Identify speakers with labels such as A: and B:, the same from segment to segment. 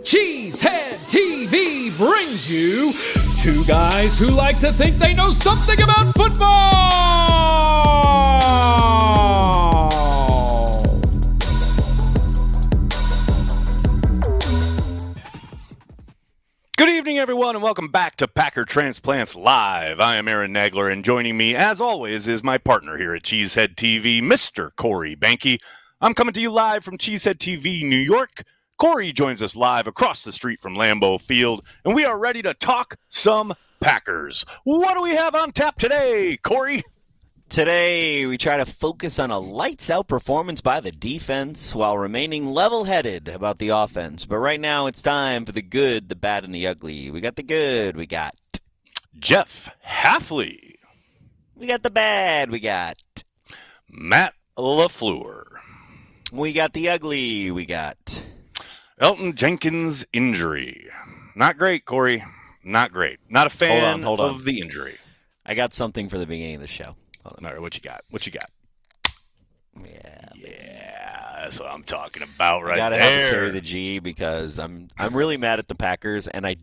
A: Cheesehead TV brings you two guys who like to think they know something about football.
B: Good evening, everyone, and welcome back to Packer Transplants Live. I am Aaron Nagler, and joining me, as always, is my partner here at Cheesehead TV, Mr. Corey Behnke. I'm coming to you live from Cheesehead TV, New York. Corey joins us live across the street from Lambeau Field, and we are ready to talk some Packers. What do we have on tap today, Corey?
C: Today, we try to focus on a lights-out performance by the defense while remaining level-headed about the offense. But right now, it's time for the good, the bad, and the ugly. We got the good, we got
B: Jeff Hafley.
C: We got the bad, we got
B: Matt LaFleur.
C: We got the ugly, we got
B: Elgton Jenkins' injury. Not great, Corey. Not great. Not a fan
C: Hold on.
B: of the injury.
C: I got something for the beginning of the show.
B: All right, what you got? Yeah, that's what I'm talking about right
C: I gotta
B: there.
C: have to carry the G because I'm really mad at the Packers, and I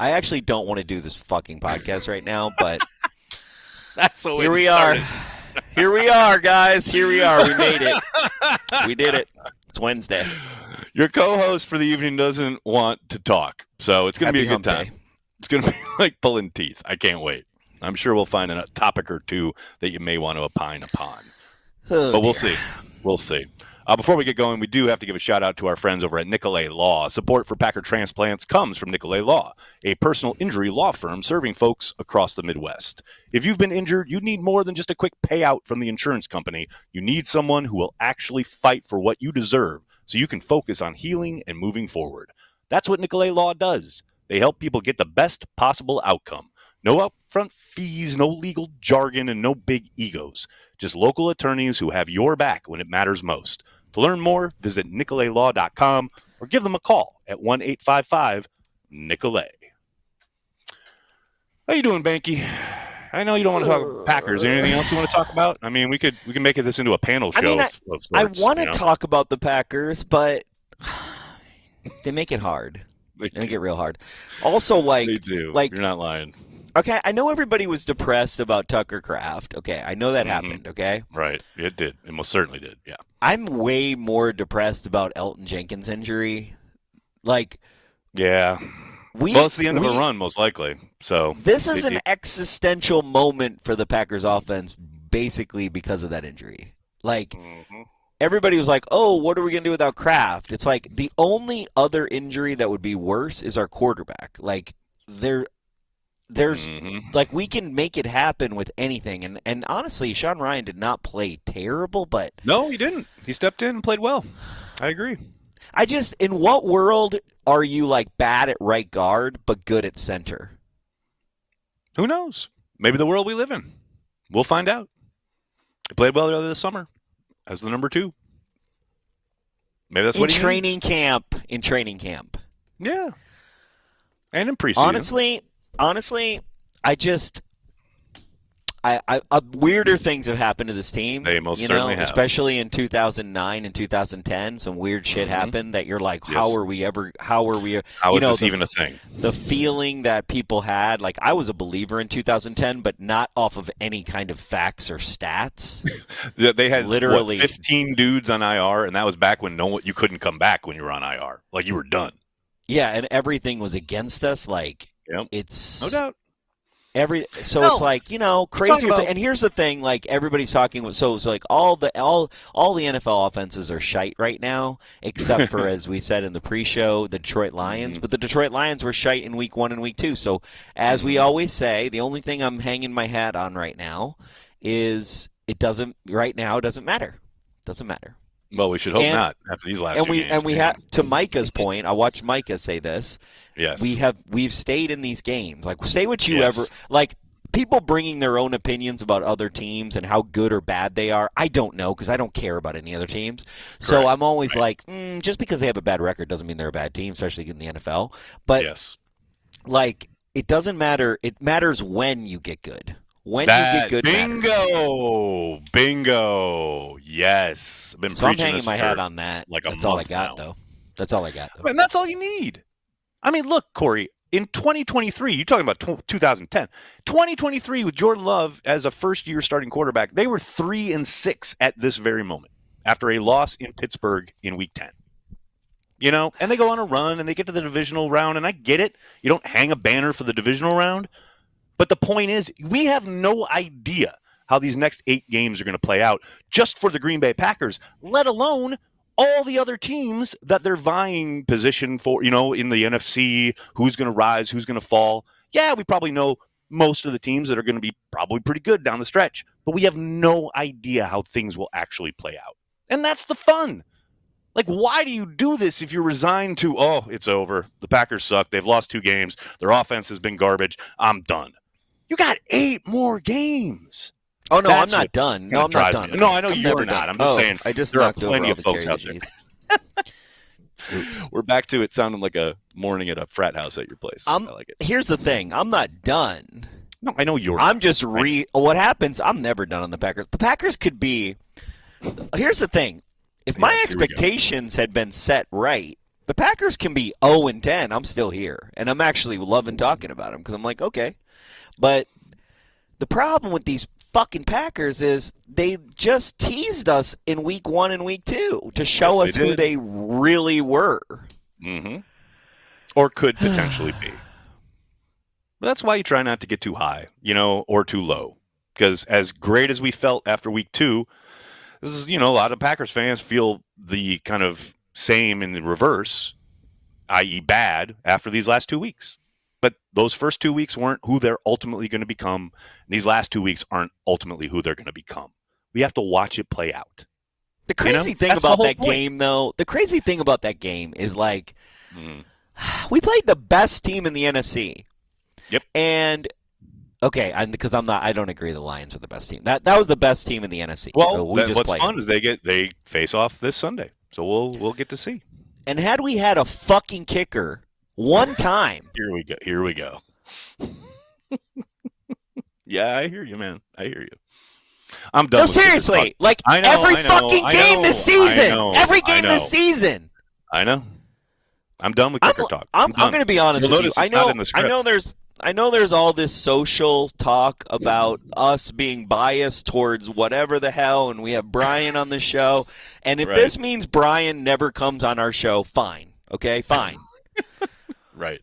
C: actually don't want to do this fucking podcast right now, but
B: That's the way
C: here
B: it
C: we
B: started.
C: are. Here we are, guys. Here we are. We made it. We did it. It's Wednesday.
B: Your co-host for the evening doesn't want to talk, so it's going to be a good time. It's going to be like pulling teeth. I can't wait. I'm sure we'll find a topic or two that you may want to opine upon. But we'll see. We'll see. Before we get going, we do have to give a shout-out to our friends over at Nicolay Law. Support for Packer Transplants comes from Nicolay Law, a personal injury law firm serving folks across the Midwest. If you've been injured, you need more than just a quick payout from the insurance company. You need someone who will actually fight for what you deserve so you can focus on healing and moving forward. That's what Nicolay Law does. They help people get the best possible outcome. No upfront fees, no legal jargon, and no big egos. Just local attorneys who have your back when it matters most. To learn more, visit nicolaylaw.com or give them a call at 1-855-NICOLAY. How you doing, Behnke? I know you don't want to talk about Packers. Anything else you want to talk about? I mean, we can make this into a panel show.
C: I want to talk about the Packers, but they make it hard. They make it real hard. Also,
B: They do. You're not lying.
C: Okay, I know everybody was depressed about Tucker Kraft. Okay, I know that happened, okay?
B: Right. It did. It most certainly did, yeah.
C: I'm way more depressed about Elgton Jenkins' injury.
B: Yeah. Well, it's the end of a run, most likely. So
C: this is an existential moment for the Packers offense, basically because of that injury. Everybody was like, oh, what are we going to do without Kraft? It's like the only other injury that would be worse is our quarterback. There's we can make it happen with anything. And honestly, Sean Ryan did not play terrible, but
B: no, he didn't. He stepped in and played well. I agree.
C: In what world are you bad at right guard but good at center?
B: Who knows? Maybe the world we live in. We'll find out. He played well this summer as the number 2. Maybe that's what he
C: In training camp.
B: Yeah. And in preseason.
C: Honestly, weirder things have happened to this team.
B: They most certainly have.
C: Especially in 2009 and 2010, some weird shit happened that you're like, how are we? How is
B: this even a thing?
C: The feeling that people had, I was a believer in 2010, but not off of any kind of facts or stats.
B: They had
C: literally
B: 15 dudes on IR, and that was back when you couldn't come back when you were on IR. You were done.
C: Yeah, and everything was against us.
B: Yep.
C: It's
B: no doubt.
C: It's crazy. And here's the thing: everybody's talking. All the NFL offenses are shite right now, except for as we said in the pre-show, the Detroit Lions. But the Detroit Lions were shite in Week 1 and Week 2. So as we always say, the only thing I'm hanging my hat on right now is it doesn't matter. Doesn't matter.
B: Well, we should hope not after these last 2 games.
C: And we have, to Micah's point, I watched Micah say this.
B: Yes.
C: We've stayed in these games. Say what you ever people bringing their own opinions about other teams and how good or bad they are. I don't know because I don't care about any other teams. So
B: Correct.
C: I'm always just because they have a bad record doesn't mean they're a bad team, especially in the NFL. But it doesn't matter. It matters when you get good. When you get good,
B: bingo, yes. I've been
C: so I'm
B: preaching
C: hanging
B: this
C: my
B: for
C: hat on that.
B: like a
C: That's all I
B: month
C: got,
B: now.
C: though. That's all I got, though.
B: And that's all you need. I mean, look, Corey, in 2023, you're talking about 2010, 2023 with Jordan Love as a first-year starting quarterback, they were 3-6 at this very moment after a loss in Pittsburgh in Week 10. You know, and they go on a run and they get to the divisional round, and I get it. You don't hang a banner for the divisional round. But the point is, we have no idea how these next 8 games are going to play out just for the Green Bay Packers, let alone all the other teams that they're vying position for, you know, in the NFC, who's going to rise, who's going to fall. Yeah, we probably know most of the teams that are going to be probably pretty good down the stretch, but we have no idea how things will actually play out. And that's the fun. Like, why do you do this if you're resigned to, oh, it's over. The Packers suck. They've lost 2 games. Their offense has been garbage. I'm done. You got 8 more games.
C: Oh, no, I'm not done. No, I'm not done.
B: No, I know you're not. I'm just saying
C: I just
B: there are
C: knocked
B: plenty
C: over
B: of folks out there.
C: Oops.
B: We're back to it sounding like a morning at a frat house at your place. I like it.
C: Here's the thing. I'm not done.
B: No, I know you're
C: I'm just what happens, I'm never done on the Packers. The Packers could be – here's the thing. If my expectations had been set right, the Packers can be 0-10. I'm still here, and I'm actually loving talking about them because I'm like, okay. But the problem with these fucking Packers is they just teased us in Week 1 and Week 2 to show us who they really were.
B: Mm-hmm. Or could potentially be. But that's why you try not to get too high, you know, or too low. Because as great as we felt after Week 2, this is, you know, a lot of Packers fans feel the kind of same in the reverse, i.e. bad, after these last 2 weeks. But those first 2 weeks weren't who they're ultimately going to become. These last 2 weeks aren't ultimately who they're going to become. We have to watch it play out.
C: The crazy thing about that game, though, the crazy thing about that game is, like, we played the best team in the NFC.
B: Yep.
C: And okay, because I don't agree the Lions are the best team. That was the best team in the NFC.
B: Well,
C: so
B: what's fun is they face off this Sunday, so we'll get to see.
C: And had we had a fucking kicker one time,
B: here we go. Yeah, I hear you, man. I hear you. I'm done.
C: No, seriously, like every fucking game this season. Every game this season.
B: I know. I'm done with kicker talk.
C: I'm going to be honest with you. I know there's all this social talk about us being biased towards whatever the hell, and we have Brian on the show. And if this means Brian never comes on our show, fine. Okay, fine.
B: Right.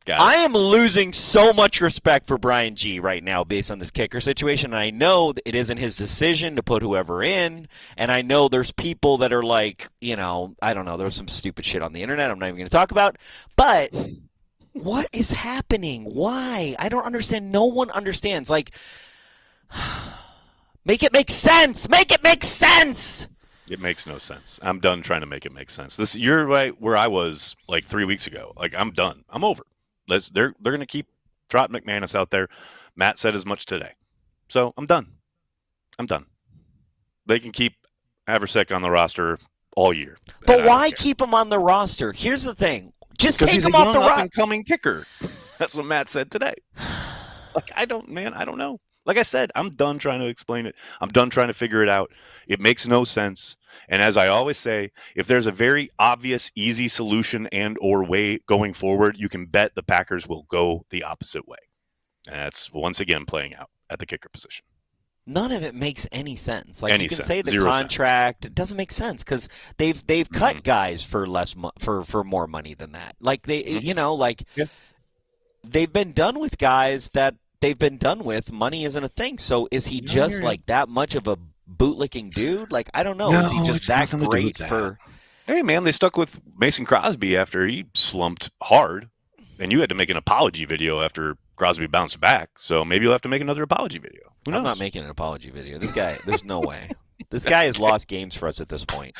B: Got it.
C: I am losing so much respect for Brian G right now based on this kicker situation. And I know that it isn't his decision to put whoever in. And I know there's people that are like, you know, I don't know, there's some stupid shit on the internet I'm not even going to talk about. But what is happening? Why? I don't understand. No one understands. Like, make it make sense. Make it make sense.
B: It makes no sense. I'm done trying to make it make sense. You're right where I was like 3 weeks ago. Like, I'm done. I'm over. They're going to keep trotting McManus out there. Matt said as much today. So I'm done. They can keep Haversick on the roster all year.
C: But why keep him on the roster? Here's the thing. Just take him off the roster. Because he's a young up-and-coming
B: kicker. That's what Matt said today. Like, I don't know. Like I said, I'm done trying to explain it. I'm done trying to figure it out. It makes no sense. And as I always say, if there's a very obvious, easy solution and or way going forward, you can bet the Packers will go the opposite way. And that's once again playing out at the kicker position.
C: None of it makes any sense. Like, you can say the contract, it doesn't make sense because they've cut guys for less for more money than that. Like you know, like they've been done with guys that they've been done with. Money isn't a thing. So is he just like that much of a bootlicking dude? Like, I don't know.
B: No,
C: is he just that great for?
B: Hey man, they stuck with Mason Crosby after he slumped hard, and you had to make an apology video after Crosby bounced back. So maybe you'll have to make another apology video. Who knows?
C: I'm not making an apology video. This guy, there's no way. This guy has lost games for us at this point.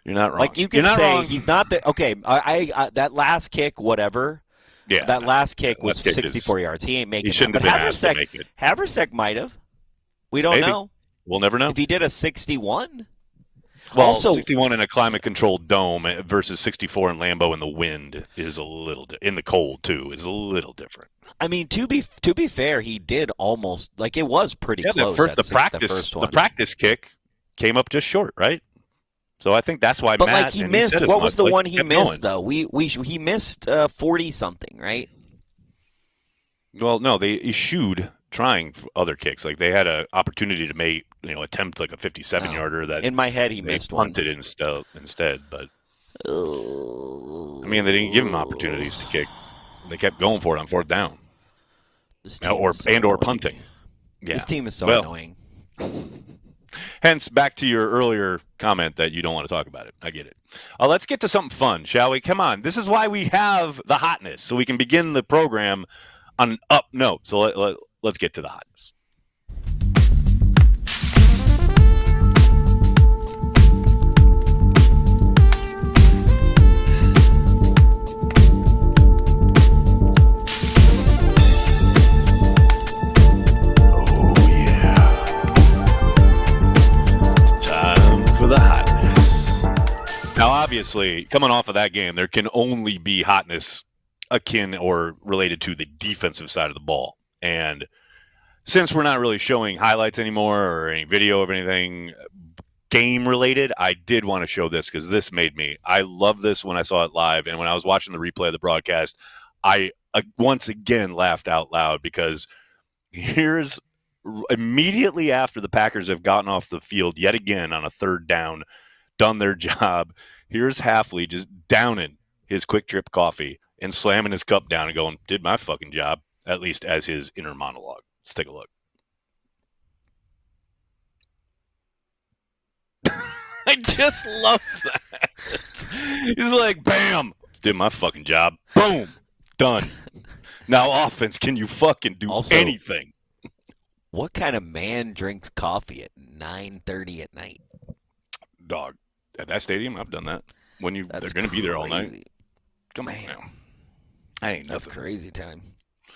B: You're not wrong.
C: Like, you can say he's not the okay. I that last kick, whatever.
B: Yeah,
C: that last kick was 64 yards. He ain't making.
B: He shouldn't
C: that.
B: have
C: But
B: been asked to make it.
C: Haversick might have. We don't know.
B: We'll never know.
C: If he did a 61.
B: Well,
C: also,
B: 61 in a climate-controlled dome versus 64 in Lambeau in the wind is a little in the cold too is a little different.
C: I mean, to be fair, he did almost like it was pretty close.
B: The practice kick came up just short, right? So I think that's why
C: but
B: Matt.
C: Like he missed. What was the one he missed though? He missed 40 something, right?
B: Well, no, they eschewed trying other kicks. Like they had an opportunity to make attempt like a 57-yarder that
C: in my head he missed one.
B: Punted instead, but I mean they didn't give him opportunities to kick. They kept going for it on fourth down, or punting. Yeah.
C: This team is so annoying.
B: Hence, back to your earlier comment that you don't want to talk about it. I get it. Let's get to something fun, shall we? Come on. This is why we have the hotness, so we can begin the program on an up note. So let's get to the hotness. Now, obviously, coming off of that game, there can only be hotness akin or related to the defensive side of the ball. And since we're not really showing highlights anymore or any video of anything game-related, I did want to show this because this made me. I love this when I saw it live. And when I was watching the replay of the broadcast, I once again laughed out loud because here's immediately after the Packers have gotten off the field yet again on a third down, done their job. Here's Hafley just downing his Quick Trip coffee and slamming his cup down and going, did my fucking job, at least as his inner monologue. Let's take a look. I just love that. He's like, bam, did my fucking job. Boom, done. Now offense, can you fucking do anything?
C: What kind of man drinks coffee at 9:30 at night?
B: Dog. At that stadium, I've done that. They're going to be there all night. Come on now. I ain't nothing.
C: That's crazy time.
B: I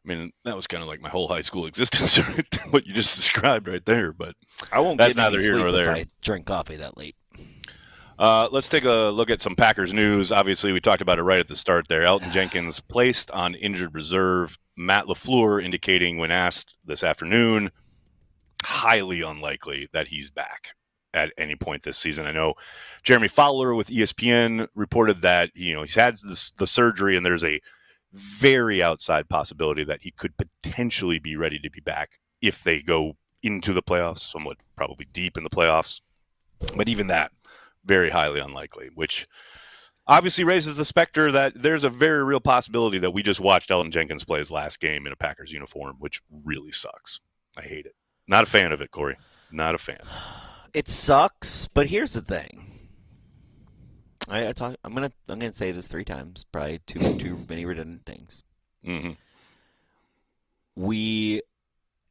B: mean, that was kind of like my whole high school existence, what you just described right there. But
C: I won't.
B: That's neither here nor there.
C: If I drink coffee that late.
B: Let's take a look at some Packers news. Obviously, we talked about it right at the start there. Elgton Jenkins placed on injured reserve. Matt LaFleur indicating when asked this afternoon, highly unlikely that he's back at any point this season. I know Jeremy Fowler with ESPN reported that he's had the surgery and there's a very outside possibility that he could potentially be ready to be back if they go into the playoffs, somewhat probably deep in the playoffs. But even that, very highly unlikely, which obviously raises the specter that there's a very real possibility that we just watched Elgton Jenkins play his last game in a Packers uniform, which really sucks. I hate it. Not a fan of it, Corey. Not a fan.
C: It sucks, but here's the thing. I'm gonna say this 3 times, probably too many redundant things.
B: Mm-hmm.
C: We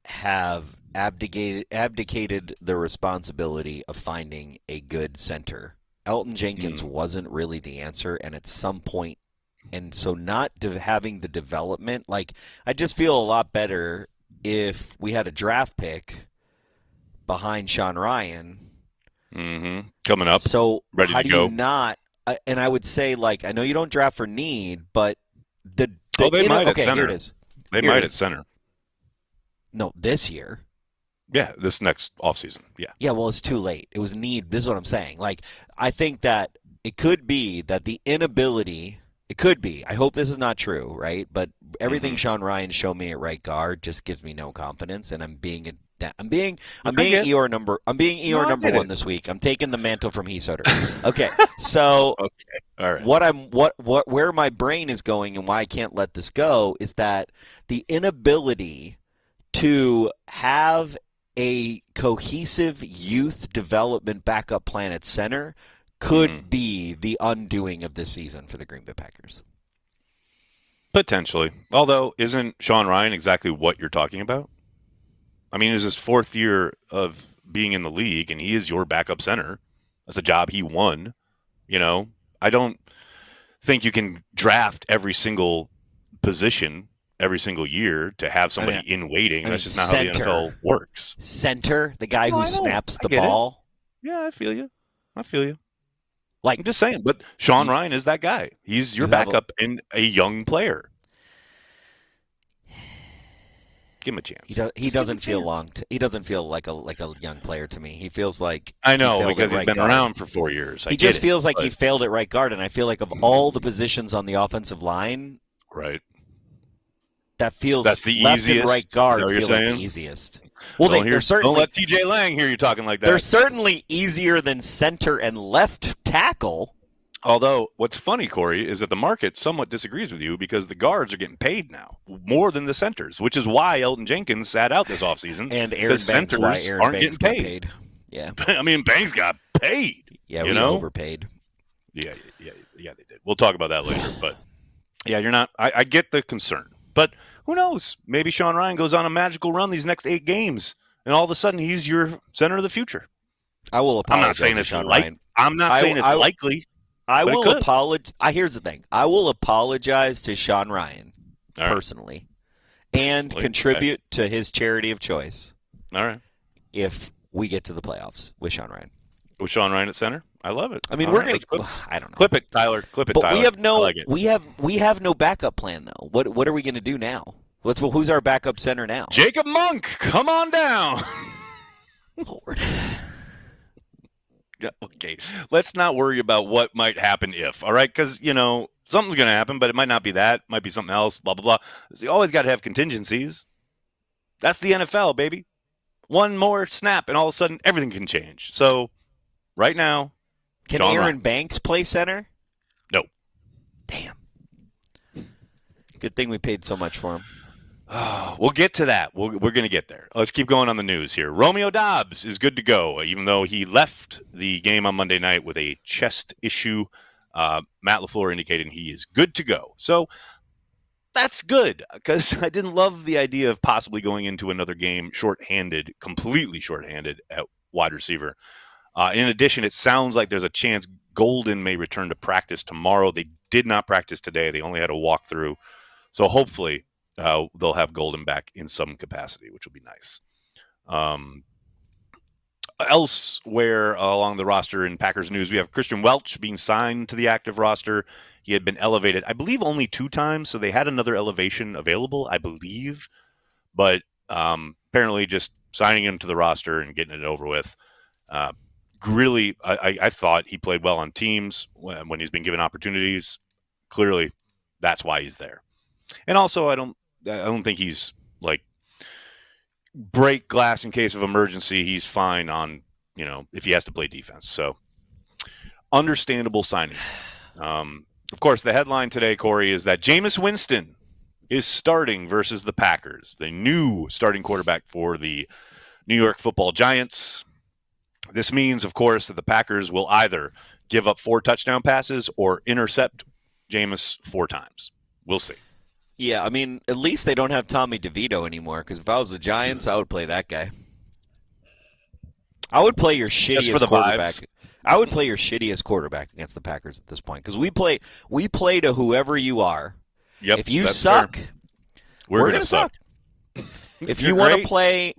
C: have abdicated the responsibility of finding a good center. Elgton Jenkins wasn't really the answer, and at some point, and so not having the development, like I just feel a lot better if we had a draft pick behind Sean Ryan.
B: Mm-hmm. Coming up.
C: So
B: ready
C: how
B: to
C: do
B: go.
C: you not? And I would say, like, I know you don't draft for need, but
B: they might at center.
C: Here it is.
B: They might at center.
C: No, this year.
B: Yeah, this next offseason. Yeah.
C: Yeah, well, it's too late. It was need. This is what I'm saying. Like, I think that it could be that the inability. It could be. I hope this is not true, right? But everything Sean Ryan showed me at right guard just gives me no confidence, and I'm being ER number 1 this week. I'm taking the mantle from Heath Sutter. Okay, so
B: all right.
C: Where my brain is going and why I can't let this go is that the inability to have a cohesive youth development backup plan at center could be the undoing of this season for the Green Bay Packers.
B: Potentially. Although, isn't Sean Ryan exactly what you're talking about? I mean, it's his 4th year of being in the league, and he is your backup center. That's a job he won. I don't think you can draft every single position every single year to have somebody in waiting. That's just not how the NFL works.
C: Center, the guy who snaps the ball.
B: Yeah, I feel you.
C: Like,
B: I'm just saying, but Sean Ryan is that guy. He's your backup and a young player. Give him a chance.
C: He doesn't feel he doesn't feel like a young player to me. He feels like
B: I know because he's been around for 4 years.
C: He just feels like he failed at right guard, and I feel like of all the positions on the offensive line,
B: right,
C: that feels
B: that's the
C: left
B: easiest.
C: And right guard
B: feel
C: like the easiest. Well,
B: don't let TJ Lang hear you talking like that.
C: They're certainly easier than center and left tackle.
B: Although, what's funny, Corey, is that the market somewhat disagrees with you because the guards are getting paid now more than the centers, which is why Elton Jenkins sat out this offseason.
C: And Aaron Banks,
B: aren't getting paid.
C: Yeah.
B: I mean, Banks got paid.
C: Yeah, we overpaid.
B: Yeah, they did. We'll talk about that later. But, yeah, you're not – I get the concern. But who knows? Maybe Sean Ryan goes on a magical run these next 8 games, and all of a sudden he's your center of the future.
C: I will apologize.
B: I'm not saying
C: it's Ryan.
B: I'm not saying it's likely.
C: I will apologize. Here's the thing. I will apologize to Sean Ryan personally and contribute to his charity of choice.
B: All right.
C: If we get to the playoffs with Sean Ryan.
B: With Sean Ryan at center? I love it.
C: I mean, we're going to – I don't know.
B: Clip it, Tyler.
C: But we have no we have no backup plan, though. What are we going to do now? Who's our backup center now?
B: Jacob Monk, come on down.
C: Lord.
B: Okay, let's not worry about what might happen if, all right? Because, something's going to happen, but it might not be that. It might be something else, blah, blah, blah. So you always got to have contingencies. That's the NFL, baby. One more snap, and all of a sudden, everything can change. So, right now,
C: can Aaron Banks play center?
B: No.
C: Damn. Good thing we paid so much for him.
B: We'll get to that. We're going to get there. Let's keep going on the news here. Romeo Doubs is good to go, even though he left the game on Monday night with a chest issue. Matt LaFleur indicated he is good to go. So that's good because I didn't love the idea of possibly going into another game shorthanded, completely shorthanded at wide receiver. In addition, it sounds like there's a chance Golden may return to practice tomorrow. They did not practice today. They only had a walkthrough. So hopefully they'll have Golden back in some capacity, which will be nice. Elsewhere along the roster in Packers news, we have Christian Welch being signed to the active roster. He had been elevated, I believe, only 2 times, so they had another elevation available, I believe. But apparently just signing him to the roster and getting it over with. Really, I thought he played well on teams when he's been given opportunities. Clearly, that's why he's there. And also, I don't think he's like break glass in case of emergency. He's fine on, if he has to play defense. So understandable signing. Of course, the headline today, Corey, is that Jameis Winston is starting versus the Packers, the new starting quarterback for the New York Football Giants. This means, of course, that the Packers will either give up 4 touchdown passes or intercept Jameis 4 times. We'll see.
C: Yeah, I mean, at least they don't have Tommy DeVito anymore, because if I was the Giants, I would play that guy. I would play your shittiest quarterback. Vibes. I would play your shittiest quarterback against the Packers at this point, because we play to whoever you are.
B: Yep,
C: if you suck,
B: we're going to suck.
C: If you want to play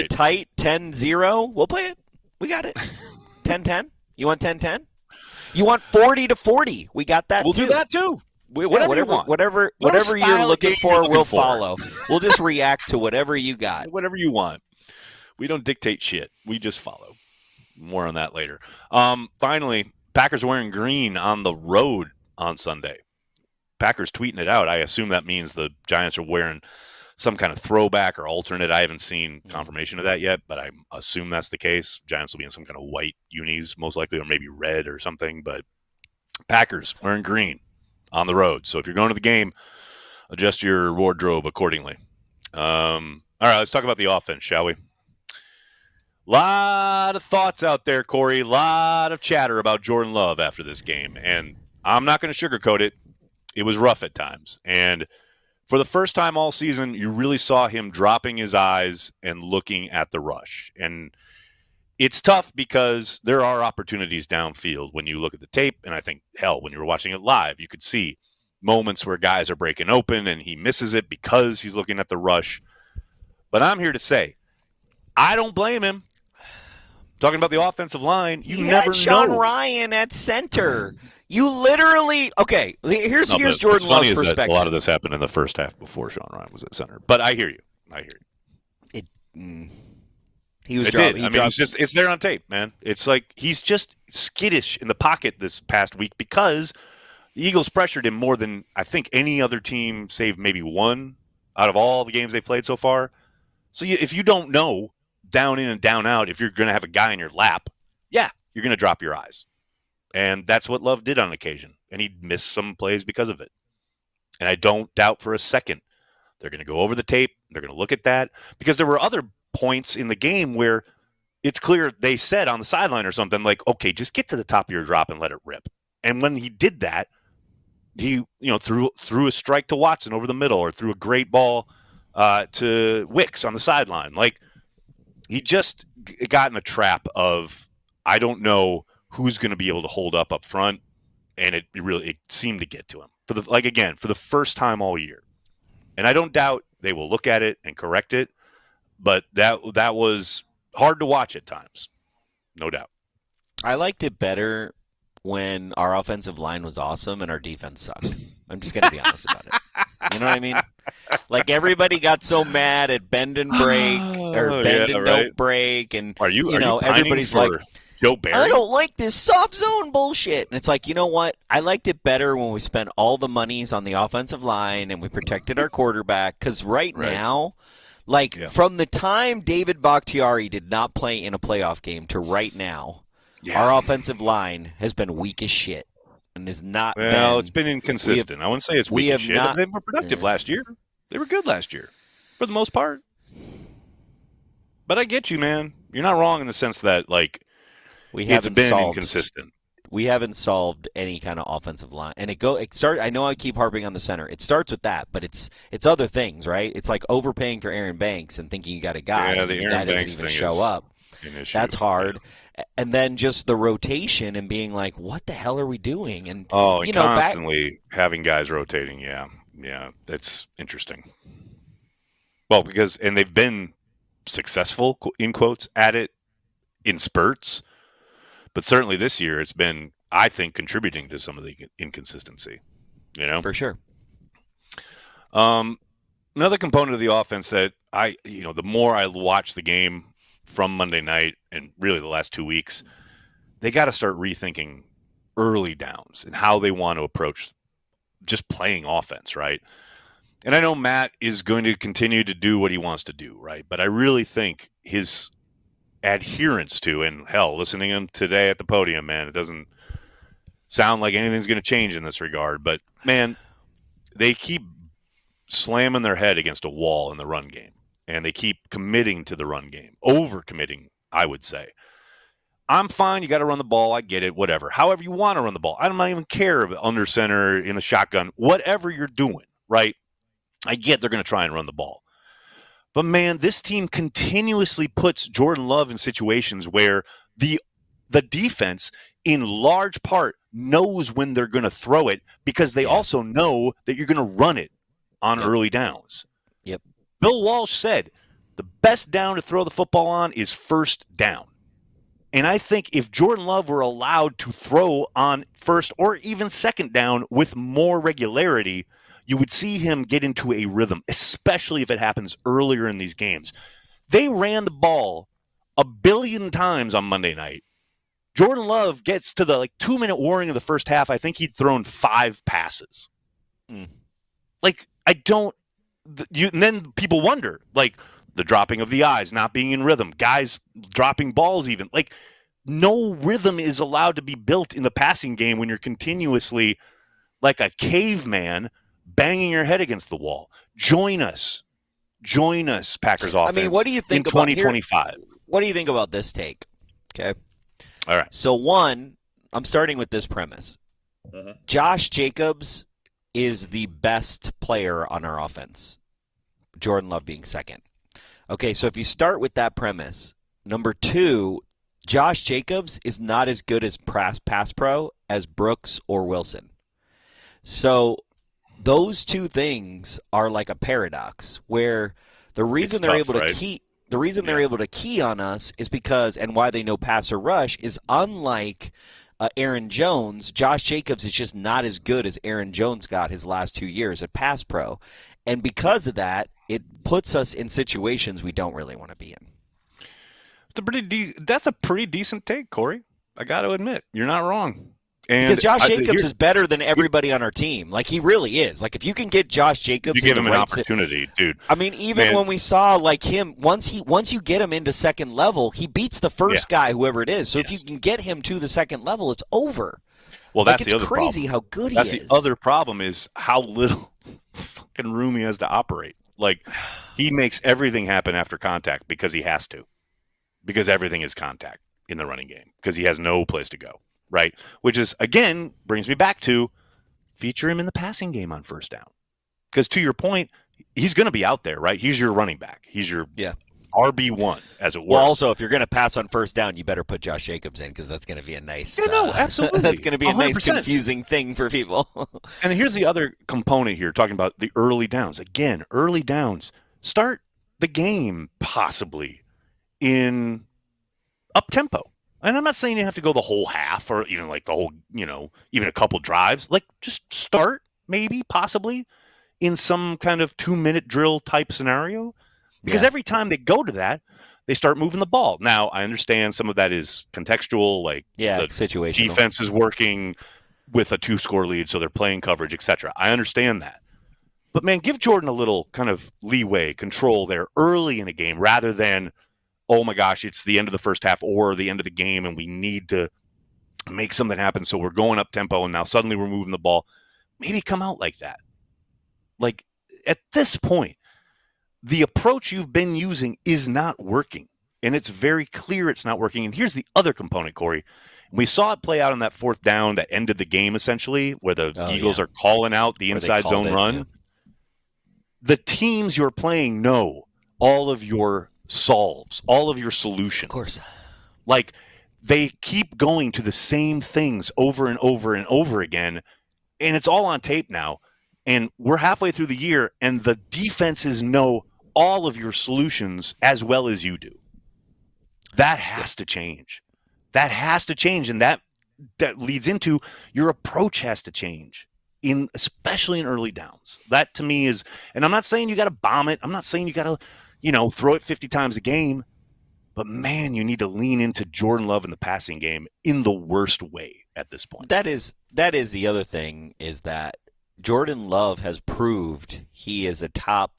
C: tight 10-0, we'll play it. We got it. 10-10. You want 10-10? You want 40-40? We got that.
B: We'll do that too. Whatever you want.
C: Whatever you're looking for, we'll follow. We'll just react to whatever you got.
B: Whatever you want. We don't dictate shit. We just follow. More on that later. Finally, Packers wearing green on the road on Sunday. Packers tweeting it out. I assume that means the Giants are wearing some kind of throwback or alternate. I haven't seen confirmation of that yet, but I assume that's the case. Giants will be in some kind of white unis, most likely, or maybe red or something. But Packers wearing green on the road. So if you're going to the game, adjust your wardrobe accordingly. All right, let's talk about the offense, shall we? Lot of thoughts out there, Corey. Lot of chatter about Jordan Love after this game. And I'm not going to sugarcoat it. It was rough at times. And for the first time all season, you really saw him dropping his eyes and looking at the rush. And it's tough because there are opportunities downfield when you look at the tape. And I think, hell, when you were watching it live, you could see moments where guys are breaking open and he misses it because he's looking at the rush. But I'm here to say, I don't blame him. Talking about the offensive line, you never know.
C: Sean Ryan at center. You literally here's Jordan Love's perspective.
B: A lot of this happened in the first half before Sean Ryan was at center. But I hear you. I hear you.
C: He was
B: it
C: dropped.
B: did. I mean, it's there on tape, man. It's like he's just skittish in the pocket this past week because the Eagles pressured him more than I think any other team, save maybe one out of all the games they played so far. So if you don't know down in and down out, if you're going to have a guy in your lap, yeah, you're going to drop your eyes. And that's what Love did on occasion. And he missed some plays because of it. And I don't doubt for a second they're going to go over the tape. They're going to look at that because there were other points in the game where it's clear they said on the sideline or something like, okay, just get to the top of your drop and let it rip. And when he did that, he threw a strike to Watson over the middle or threw a great ball to Wicks on the sideline. Like he just got in a trap of I don't know who's going to be able to hold up front, and it seemed to get to him for the first time all year. And I don't doubt they will look at it and correct it. But that was hard to watch at times, no doubt.
C: I liked it better when our offensive line was awesome and our defense sucked. I'm just going to be honest about it. You know what I mean? Like everybody got so mad at bend and break or bend and don't break, and
B: are you
C: everybody's like,
B: Joe Barry?
C: I don't like this soft zone bullshit. And it's like, you know what? I liked it better when we spent all the monies on the offensive line and we protected our quarterback. Because right now. From the time David Bakhtiari did not play in a playoff game to right now, our offensive line has been weak as shit and has not been.
B: Well, it's been inconsistent. I wouldn't say it's weak as shit. They were productive last year. They were good last year for the most part. But I get you, man. You're not wrong in the sense that, it's been inconsistent.
C: We haven't solved any kind of offensive line, and I know I keep harping on the center. It starts with that, but it's other things, right? It's like overpaying for Aaron Banks and thinking you got a guy,
B: and the
C: guy
B: doesn't
C: even show up. That's hard. Yeah. And then just the rotation and being like, what the hell are we doing? And
B: constantly having guys rotating. Yeah, that's interesting. Well, and they've been successful in quotes at it in spurts. But certainly this year, it's been, I think, contributing to some of the inconsistency.
C: For sure.
B: Another component of the offense that the more I watch the game from Monday night and really the last 2 weeks, they got to start rethinking early downs and how they want to approach just playing offense, right? And I know Matt is going to continue to do what he wants to do, right? But I really think his adherence to, and hell, listening to him today at the podium, man, it doesn't sound like anything's going to change in this regard. But, man, they keep slamming their head against a wall in the run game, and they keep committing to the run game, over-committing, I would say. I'm fine. You got to run the ball. I get it. Whatever. However you want to run the ball. I don't even care if under center, in the shotgun, whatever you're doing, right? I get they're going to try and run the ball. But, man, this team continuously puts Jordan Love in situations where the defense, in large part, knows when they're going to throw it because they also know that you're going to run it on early downs.
C: Yep.
B: Bill Walsh said the best down to throw the football on is first down. And I think if Jordan Love were allowed to throw on first or even second down with more regularity, you would see him get into a rhythm, especially if it happens earlier in these games. They ran the ball 1 billion times on Monday night. Jordan Love gets to the 2-minute warning of the first half. I think he'd thrown 5 passes. And then people wonder, the dropping of the eyes, not being in rhythm, guys dropping balls even. No rhythm is allowed to be built in the passing game when you're continuously like a caveman banging your head against the wall. Join us, Packers offense. I mean,
C: what do you think
B: in 2025?
C: What do you think about this take? Okay.
B: All right.
C: So one, I'm starting with this premise. Josh Jacobs is the best player on our offense. Jordan Love being second. Okay, so if you start with that premise, number 2, Josh Jacobs is not as good as pass pro as Brooks or Wilson. So those two things are like a paradox where the reason they're able to key they're able to key on us is because, and why they know pass or rush is, unlike Aaron Jones, Josh Jacobs is just not as good as Aaron Jones got his last 2 years at pass pro. And because of that, it puts us in situations we don't really want to be in.
B: That's a pretty decent take, Corey. I got to admit, you're not wrong. And
C: because Josh Jacobs is better than everybody on our team. Like, he really is. Like, if you can get Josh Jacobs,
B: you give him an opportunity, dude.
C: I mean, even when we saw like him, once you get him into second level, he beats the first guy, whoever it is. So if you can get him to the second level, it's over.
B: Well, that's the other problem.
C: It's crazy how good he is.
B: That's the other problem is how little fucking room he has to operate. Like, he makes everything happen after contact because he has to. Because everything is contact in the running game. Because he has no place to go. Right? Which is, again, brings me back to feature him in the passing game on first down. Because to your point, he's going to be out there, right? He's your running back. He's your RB1, as it were.
C: Well, also, if you're going to pass on first down, you better put Josh Jacobs in because that's going to be a nice...
B: absolutely.
C: That's going to be a 100%. Nice, confusing thing for people.
B: And here's the other component here, talking about the early downs. Again, early downs. Start the game, possibly, in up-tempo. And I'm not saying you have to go the whole half or even like the whole, even a couple drives. Like, just start, maybe, possibly, in some kind of 2-minute drill type scenario. Because every time they go to that, they start moving the ball. Now, I understand some of that is contextual, like the situational. Defense is working with a 2-score lead, so they're playing coverage, etc. I understand that. But, man, give Jordan a little kind of leeway, control there early in a game rather than, oh my gosh, it's the end of the first half or the end of the game and we need to make something happen. So we're going up tempo and now suddenly we're moving the ball. Maybe come out like that. Like, at this point, the approach you've been using is not working. And it's very clear it's not working. And here's the other component, Corey. We saw it play out on that fourth down that ended the game, essentially, where the Eagles are calling out the inside zone run. Yeah. The teams you're playing know all of your solves, all of your solutions.
C: Of course.
B: Like, they keep going to the same things over and over and over again, and it's all on tape now. And we're halfway through the year, and the defenses know all of your solutions as well as you do. That has to change. That has to change, and that leads into your approach has to change, especially in early downs. That, to me, is, and I'm not saying you got to bomb it. I'm not saying you got to throw it 50 times a game. But, man, you need to lean into Jordan Love in the passing game in the worst way at this point.
C: That is the other thing, is that Jordan Love has proved he is a top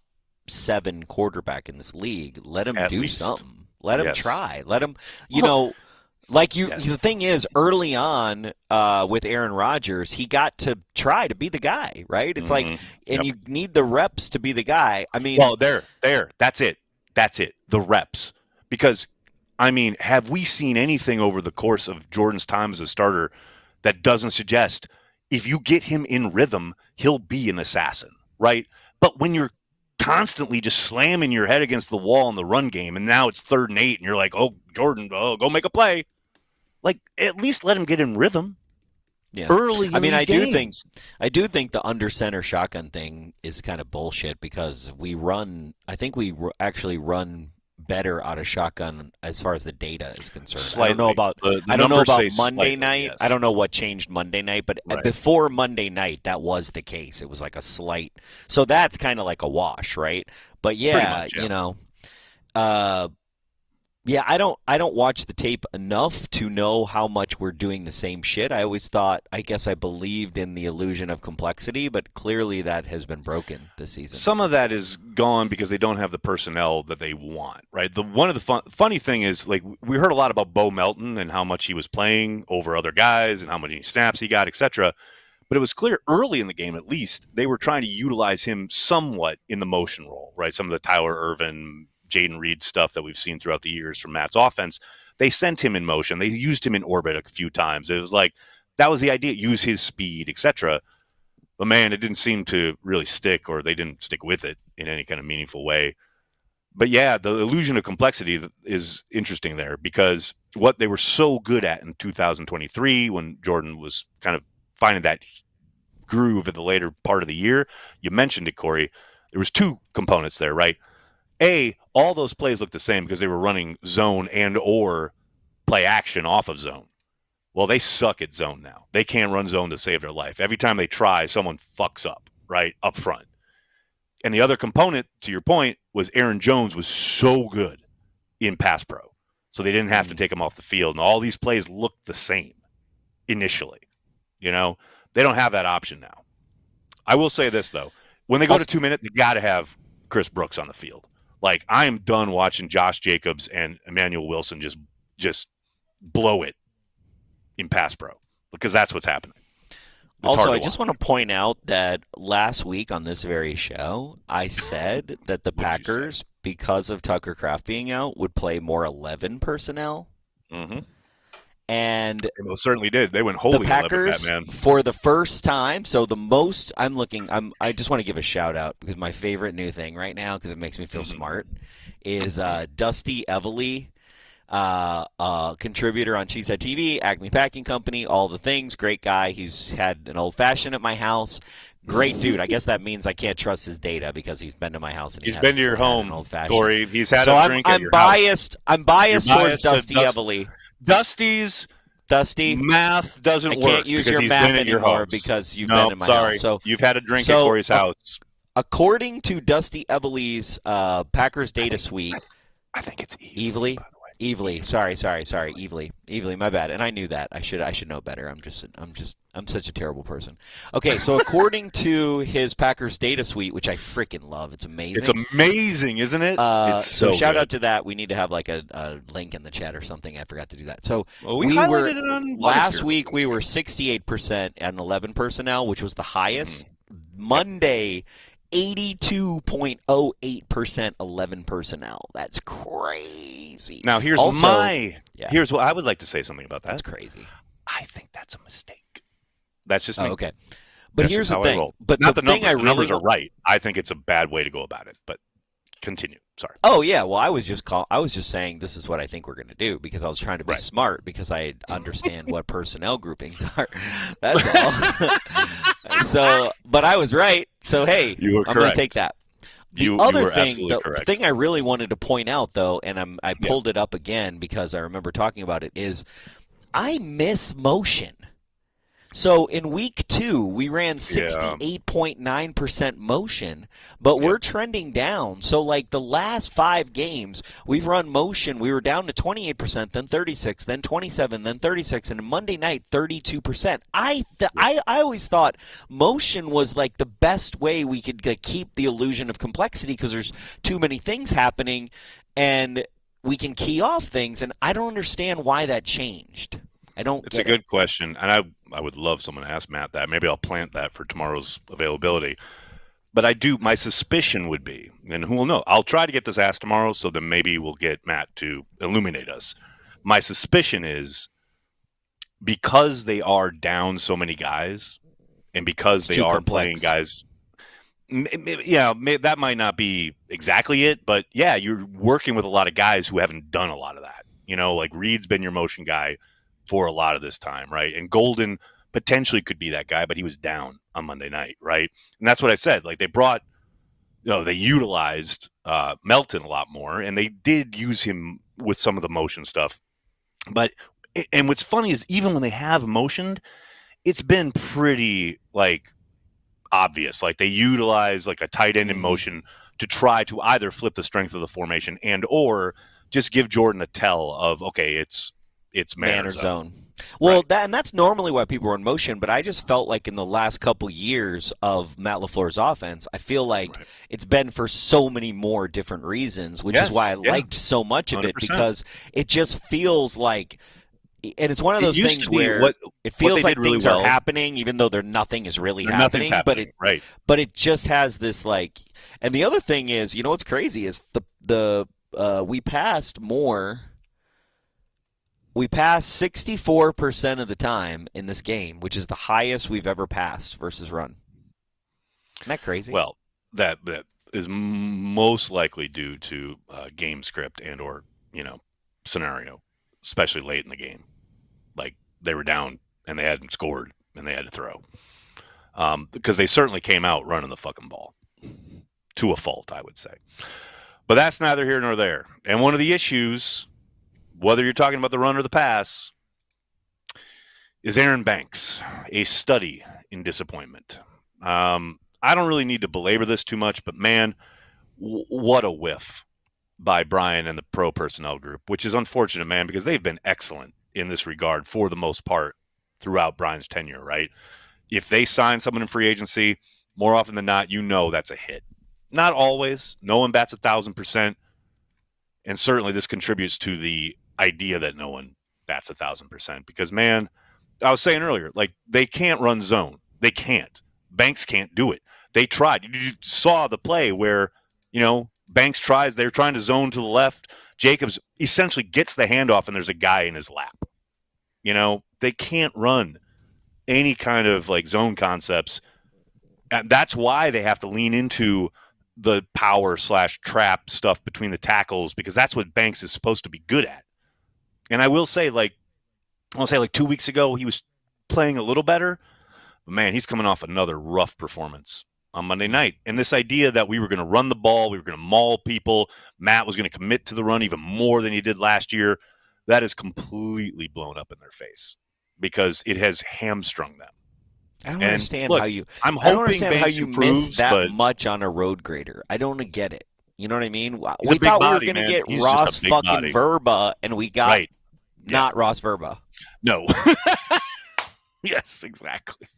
C: 7 quarterback in this league. Let him do something. Let him try. Let him, the thing is, early on with Aaron Rodgers, he got to try to be the guy, right? It's you need the reps to be the guy. I mean,
B: well, that's it. The reps. Because, have we seen anything over the course of Jordan's time as a starter that doesn't suggest if you get him in rhythm, he'll be an assassin, right? But when you're constantly just slamming your head against the wall in the run game, and now it's 3rd and 8, and you're like, oh, Jordan, go make a play. Like, at least let him get in rhythm.
C: Yeah.
B: Early in these games.
C: I do think the under center shotgun thing is kind of bullshit because we actually run better out of shotgun as far as the data is concerned.
B: Slightly.
C: I don't know about Monday night.
B: Yes.
C: I don't know what changed Monday night, but before Monday night, that was the case. It was like a slight. So that's kind of like a wash, right? But
B: much,
C: I don't watch the tape enough to know how much we're doing the same shit. I believed in the illusion of complexity, but clearly that has been broken this season.
B: Some of that is gone because they don't have the personnel that they want, right? One of the funny thing is, like, we heard a lot about Bo Melton and how much he was playing over other guys and how many snaps he got, etc. But it was clear early in the game, at least, they were trying to utilize him somewhat in the motion role, right? Some of the Tyler Ervin, Jaden Reed stuff that we've seen throughout the years from Matt's offense, they sent him in motion. They used him in orbit a few times. It was like, that was the idea, use his speed, etc. But, man, it didn't seem to really stick, or they didn't stick with it in any kind of meaningful way. But, yeah, the illusion of complexity is interesting there, because what they were so good at in 2023 when Jordan was kind of finding that groove at the later part of the year, you mentioned it, Corey, there was 2 components there, right? All those plays look the same because they were running zone and or play action off of zone. Well, they suck at zone now. They can't run zone to save their life. Every time they try, someone fucks up, right, up front. And the other component, to your point, was Aaron Jones was so good in pass pro. So they didn't have to take him off the field. And all these plays looked the same initially. You know, they don't have that option now. I will say this, though. When they go to 2 minutes, they got to have Chris Brooks on the field. Like, I am done watching Josh Jacobs and Emmanuel Wilson just blow it in pass pro, because that's what's happening.
C: Also, I just want to point out that last week on this very show, I said that the Packers, because of Tucker Kraft being out, would play more 11 personnel.
B: Mm-hmm.
C: And
B: they most certainly did. They went wholly
C: the Packers,
B: 11, man.
C: For the first time, so the most I just want to give a shout out, because my favorite new thing right now, because it makes me feel smart, is Dusty Evely. Contributor on Cheesehead TV, Acme Packing Company, all the things. Great guy. He's had an old fashioned at my house. Great dude. I guess that means I can't trust his data because he's been to my house and
B: he's been to your home, Corey. He's had
C: a
B: drink at your
C: biased.
B: house.
C: I'm biased towards Dusty Evely.
B: Dusty math doesn't work.
C: I can't use your math anymore because you've been in my house. So
B: you've had a drink at Corey's house.
C: According to Dusty Evely's Packers data suite,
B: I think it's
C: Evely. Evely, sorry, Evely, my bad. And I knew that. I should know better. I'm such a terrible person. Okay, so according to his Packers data suite, which I freaking love, it's amazing.
B: It's amazing, isn't it? It's
C: so shout
B: good.
C: out to that. We need to have like a link in the chat or something. I forgot to do that. So
B: we were it on
C: last week. We were 68% and 11 personnel, which was the highest. Monday. 82.08% 11 personnel. That's crazy.
B: Now, here's what I would like to say something about that.
C: That's crazy.
B: I think that's a mistake. That's just me.
C: Okay. But here's the thing.
B: But not the numbers. The numbers are right. I think it's a bad way to go about it. But continue. Sorry.
C: Oh yeah. Well, I was just saying this is what I think we're going to do, because I was trying to be smart, because I understand what personnel groupings are. That's all. So, but I was right. So hey, I'm going to take that. The other thing I really wanted to point out, though, and I pulled it up again because I remember talking about it, is I miss motion. So in week 2, we ran 68.9% motion, but we're trending down. So like the last 5 games, we've run motion. We were down to 28%, then 36, then 27, then 36, and Monday night 32%. I always thought motion was like the best way we could keep the illusion of complexity, because there's too many things happening, and we can key off things, and I don't understand why that changed.
B: It's a good question, and I would love someone to ask Matt that. Maybe I'll plant that for tomorrow's availability. But my suspicion would be, and who will know? I'll try to get this asked tomorrow, so then maybe we'll get Matt to illuminate us. My suspicion is, because they are down so many guys, and because they are playing guys, that might not be exactly it, but yeah, you're working with a lot of guys who haven't done a lot of that. You know, like Reed's been your motion guy for a lot of this time, right? And Golden potentially could be that guy, but he was down on Monday night, right? And that's what I said. Like, they utilized Melton a lot more, and they did use him with some of the motion stuff. And what's funny is, even when they have motioned, it's been pretty like obvious. Like, they utilize like a tight end in motion to try to either flip the strength of the formation or just give Jordan a tell of, okay, it's man or zone.
C: Well, right. That's normally why people are in motion, but I just felt like in the last couple years of Matt LaFleur's offense, I feel like it's been for so many more different reasons, which is why I liked so much of 100%. It, because it just feels like, and it's one of those things where it feels like things are happening, even though nothing is really happening. But it just has this like, and the other thing is, you know what's crazy is we passed more. We passed 64% of the time in this game, which is the highest we've ever passed versus run. Isn't that crazy?
B: Well, that is most likely due to game script and or scenario, especially late in the game. Like, they were down and they hadn't scored and they had to throw, because they certainly came out running the fucking ball to a fault, I would say. But that's neither here nor there. And one of the issues, whether you're talking about the run or the pass, is Aaron Banks, a study in disappointment. I don't really need to belabor this too much, but man, what a whiff by Brian and the pro personnel group, which is unfortunate, man, because they've been excellent in this regard for the most part throughout Brian's tenure, right? If they sign someone in free agency, more often than not, that's a hit. Not always. No one bats 1,000%. And certainly this contributes to the idea that no one bats 1,000%. Because, man, I was saying earlier, like, they can't run zone. They can't. Banks can't do it. They tried. You saw the play where, Banks tries. They're trying to zone to the left. Jacobs essentially gets the handoff, and there's a guy in his lap. They can't run any kind of, like, zone concepts. And that's why they have to lean into the power/trap stuff between the tackles, because that's what Banks is supposed to be good at. And I will say, like 2 weeks ago, he was playing a little better. But, man, he's coming off another rough performance on Monday night. And this idea that we were going to run the ball, we were going to maul people, Matt was going to commit to the run even more than he did last year, that is completely blown up in their face because it has hamstrung them.
C: I don't understand how you.
B: I'm
C: I don't
B: hoping
C: understand
B: Banks
C: how you
B: improves,
C: miss that
B: but
C: much on a road grader. I don't get it. You know what I mean?
B: He's
C: We
B: a big
C: thought
B: body,
C: we were going to
B: man.
C: get
B: He's
C: Ross
B: just a big
C: fucking
B: body.
C: Verba, and we got
B: Right.
C: not Ross Verba.
B: No. Yes, exactly.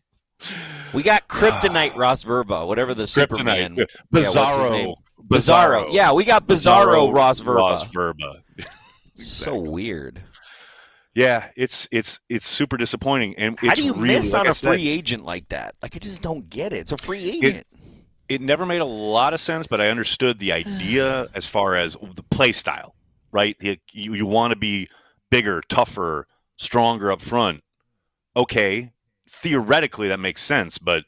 C: We got Kryptonite Ross Verba, whatever the Superman.
B: Bizarro.
C: Bizarro. Yeah, we got Bizarro Ross Verba.
B: Ross Verba. Exactly.
C: So weird.
B: Yeah, it's super disappointing, and
C: How
B: it's
C: do you
B: really,
C: miss
B: like
C: on
B: I
C: a
B: said,
C: free agent like that? Like, I just don't get it. It's a free agent.
B: It never made a lot of sense, but I understood the idea as far as the play style, right? You want to be bigger, tougher, stronger up front. Okay, theoretically that makes sense, but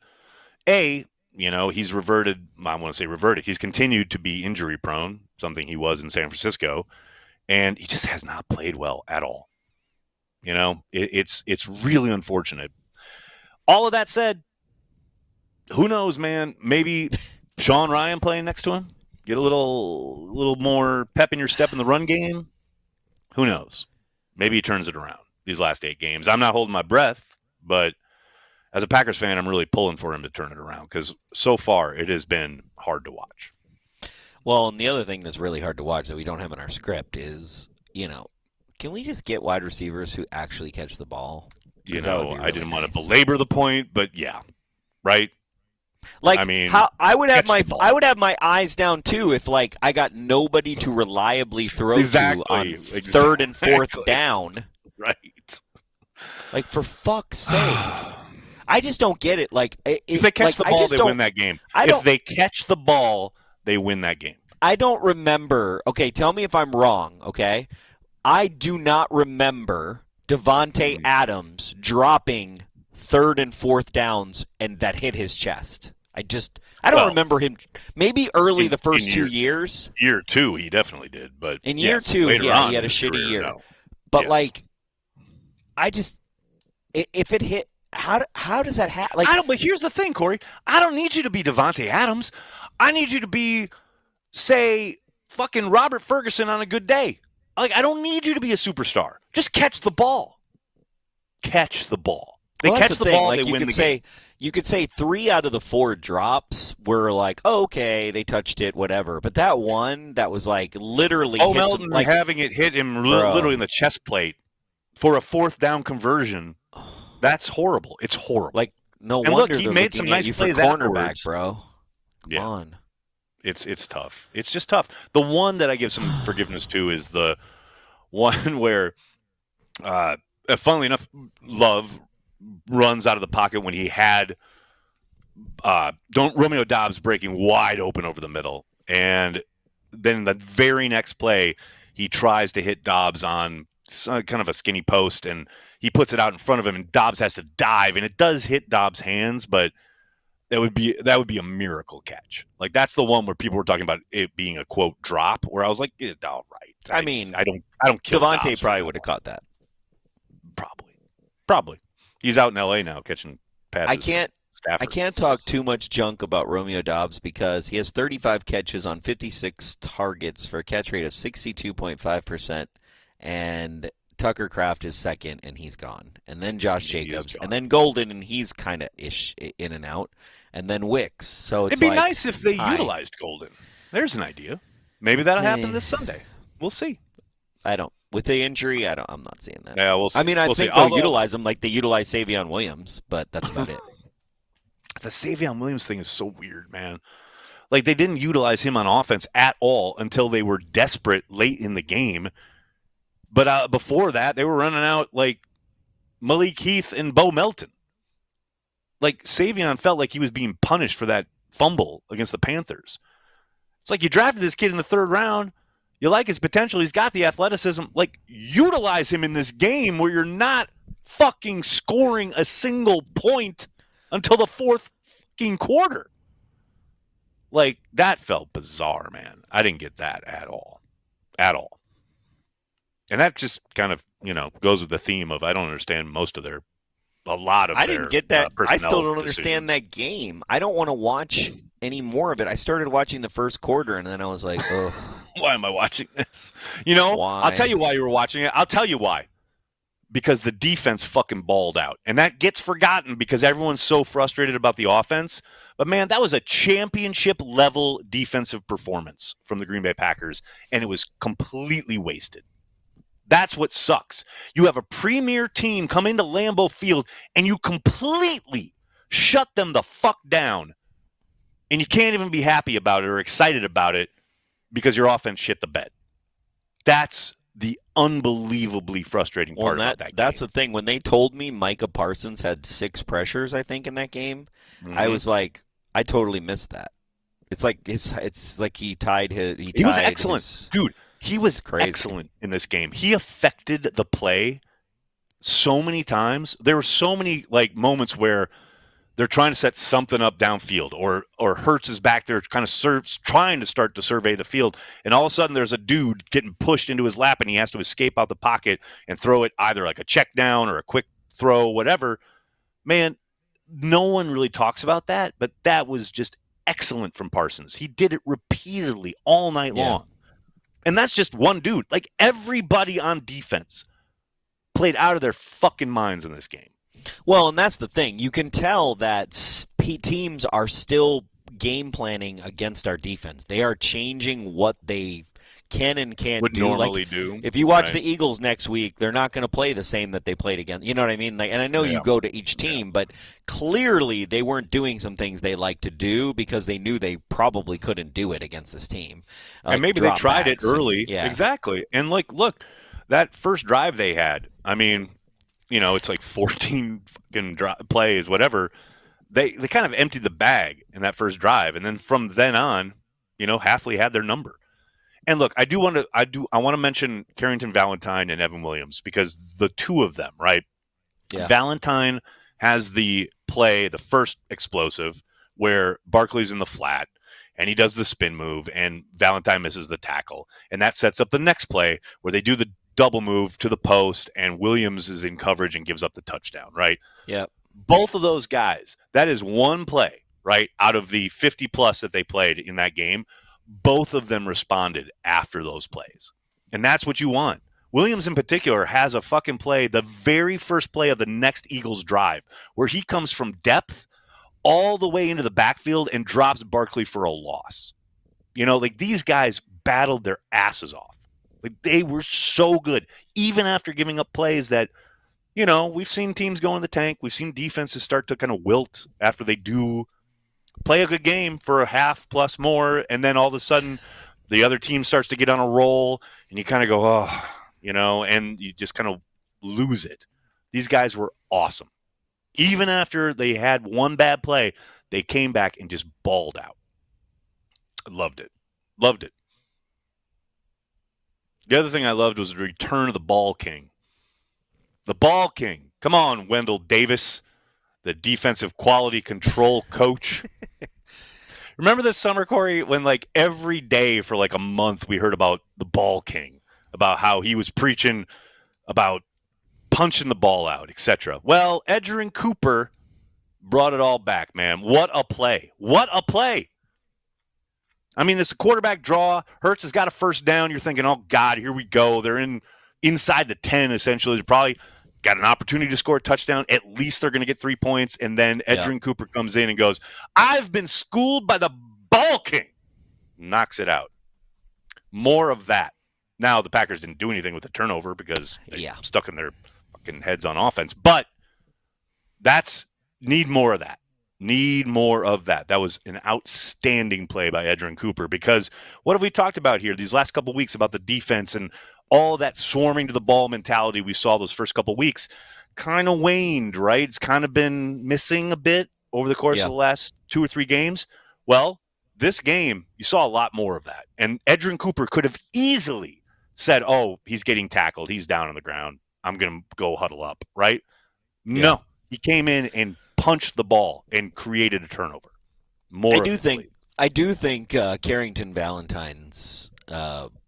B: he's reverted. I want to say reverted. He's continued to be injury prone, something he was in San Francisco, and he just has not played well at all. It's really unfortunate. All of that said, who knows, man? Maybe Sean Ryan playing next to him, get a little more pep in your step in the run game. Who knows? Maybe he turns it around these last 8 games. I'm not holding my breath, but as a Packers fan, I'm really pulling for him to turn it around because so far it has been hard to watch.
C: Well, and the other thing that's really hard to watch that we don't have in our script is, can we just get wide receivers who actually catch the ball?
B: I didn't want to belabor the point, but yeah, right.
C: Like,
B: I mean,
C: how I would have my eyes down too if like I got nobody to reliably throw to on third and fourth down.
B: Right.
C: Like, for fuck's sake. I just don't get it. Like,
B: if they catch the ball, they win that game. If they catch the ball, they win that game.
C: I don't remember. Okay, tell me if I'm wrong, okay? I do not remember Devontae Adams dropping third and fourth downs and that hit his chest. I don't remember him. Maybe early the first 2 years.
B: Year 2, he definitely did. But
C: in year 2, he had a shitty year. No. But if it hit, how does that happen? Like,
B: but here's the thing, Corey. I don't need you to be Devontae Adams. I need you to be, say, fucking Robert Ferguson on a good day. Like, I don't need you to be a superstar. Just catch the ball. Catch the ball. They catch the ball, they win the game.
C: You could say 3 out of the 4 drops were like, okay, they touched it, whatever. But that one that was like literally
B: Melton having it hit him literally in the chest plate for a 4th down conversion. That's horrible. It's horrible.
C: Like, no
B: and
C: wonder
B: look, he made some nice plays afterwards,
C: bro.
B: Come
C: on.
B: It's tough. It's just tough. The one that I give some forgiveness to is the one where, funnily enough, Love runs out of the pocket when he had Romeo Doubs breaking wide open over the middle. And then the very next play, he tries to hit Doubs on kind of a skinny post, and he puts it out in front of him, and Doubs has to dive, and it does hit Doubs' hands, but that would be a miracle catch. Like, that's the one where people were talking about it being a quote drop, where I was like, all right.
C: I mean,
B: I don't kill
C: Devontae probably would have caught that.
B: Probably. He's out in LA now catching passes.
C: I can't talk too much junk about Romeo Doubs because he has 35 catches on 56 targets for a catch rate of 62.5%, and Tucker Kraft is second, and he's gone. And then Josh Jacobs, and then Golden, and he's kind of in and out. and then Wicks. So it's
B: it'd be nice if they utilized Golden. There's an idea. Maybe that'll happen this Sunday. We'll see.
C: I don't. With the injury, I'm not seeing that.
B: Yeah, we'll see.
C: I mean, I think they'll utilize him like they utilize Savion Williams, but that's about it.
B: The Savion Williams thing is so weird, man. Like, they didn't utilize him on offense at all until they were desperate late in the game. But before that, they were running out, like, Malik Heath and Bo Melton. Like, Savion felt like he was being punished for that fumble against the Panthers. It's like, you drafted this kid in the 3rd round. You like his potential. He's got the athleticism. Like, utilize him in this game where you're not fucking scoring a single point until the 4th fucking quarter. Like, that felt bizarre, man. I didn't get that at all. At all. And that just kind of, goes with the theme of I don't understand a lot of
C: I didn't get that. I still don't
B: decisions.
C: Understand that game. I don't want to watch any more of it. I started watching the first quarter, and then I was like, oh.
B: Why am I watching this? Why? I'll tell you why you were watching it. I'll tell you why. Because the defense fucking balled out. And that gets forgotten because everyone's so frustrated about the offense. But, man, that was a championship-level defensive performance from the Green Bay Packers, and it was completely wasted. That's what sucks. You have a premier team come into Lambeau Field, and you completely shut them the fuck down. And you can't even be happy about it or excited about it because your offense shit the bed. That's the unbelievably frustrating part about that game.
C: That's the thing. When they told me Micah Parsons had 6 pressures, I think, in that game, I was like, I totally missed that. It's like he tied his. He
B: was excellent, dude. He was excellent in this game. He affected the play so many times. There were so many moments where they're trying to set something up downfield, or Hurts is back there trying to start to survey the field, and all of a sudden there's a dude getting pushed into his lap, and he has to escape out the pocket and throw it either like a check down or a quick throw, whatever. Man, no one really talks about that, but that was just excellent from Parsons. He did it repeatedly all night long. And that's just one dude. Like, everybody on defense played out of their fucking minds in this game.
C: Well, and that's the thing. You can tell that teams are still game planning against our defense. They are changing what they can and can't
B: would normally do.
C: If you watch the Eagles next week, they're not going to play the same that they played against. You know what I mean? And I know you go to each team, but clearly they weren't doing some things they like to do because they knew they probably couldn't do it against this team.
B: And maybe they tried it early. Exactly. And look, that first drive they had, I mean, it's like 14 fucking plays, whatever. They kind of emptied the bag in that first drive, and then from then on, Hafley had their number. And look, I want to mention Carrington Valentine and Evan Williams because the two of them, right? Yeah. Valentine has the play, the first explosive, where Barkley's in the flat, and he does the spin move, and Valentine misses the tackle, and that sets up the next play where they do the double move to the post, and Williams is in coverage and gives up the touchdown, right?
C: Yeah.
B: Both of those guys, that is one play, right, out of the 50-plus that they played in that game. Both of them responded after those plays. And that's what you want. Williams in particular has a fucking play, the very first play of the next Eagles drive, where he comes from depth all the way into the backfield and drops Barkley for a loss. These guys battled their asses off. They were so good, even after giving up plays that, we've seen teams go in the tank. We've seen defenses start to kind of wilt after they do play a good game for a half plus more, and then all of a sudden the other team starts to get on a roll, and you kind of go, and you just kind of lose it. These guys were awesome. Even after they had one bad play, they came back and just balled out. Loved it. The other thing I loved was the return of the ball king. The ball king. Come on, Wendell Davis, the defensive quality control coach. Remember this summer, Corey, when every day for a month we heard about the ball king, about how he was preaching about punching the ball out, etc. Well, Edger and Cooper brought it all back, man. What a play. I mean, it's a quarterback draw. Hurts has got a first down. You're thinking, oh, God, here we go. They're inside the 10, essentially. They're probably got an opportunity to score a touchdown. At least they're going to get 3 points. And then Edgerrin Cooper comes in and goes, I've been schooled by the ball king. Knocks it out. More of that. Now, the Packers didn't do anything with the turnover because they stuck in their fucking heads on offense. But need more of that. Need more of that. That was an outstanding play by Edgerrin Cooper, because what have we talked about here these last couple of weeks about the defense and all that swarming to the ball mentality we saw those first couple of weeks kind of waned, right? It's kind of been missing a bit over the course of the last 2 or 3 games. Well, this game, you saw a lot more of that. And Edgerrin Cooper could have easily said, oh, he's getting tackled. He's down on the ground. I'm going to go huddle up, right? Yeah. No, he came in and punched the ball and created a turnover.
C: I do think Carrington Valentine's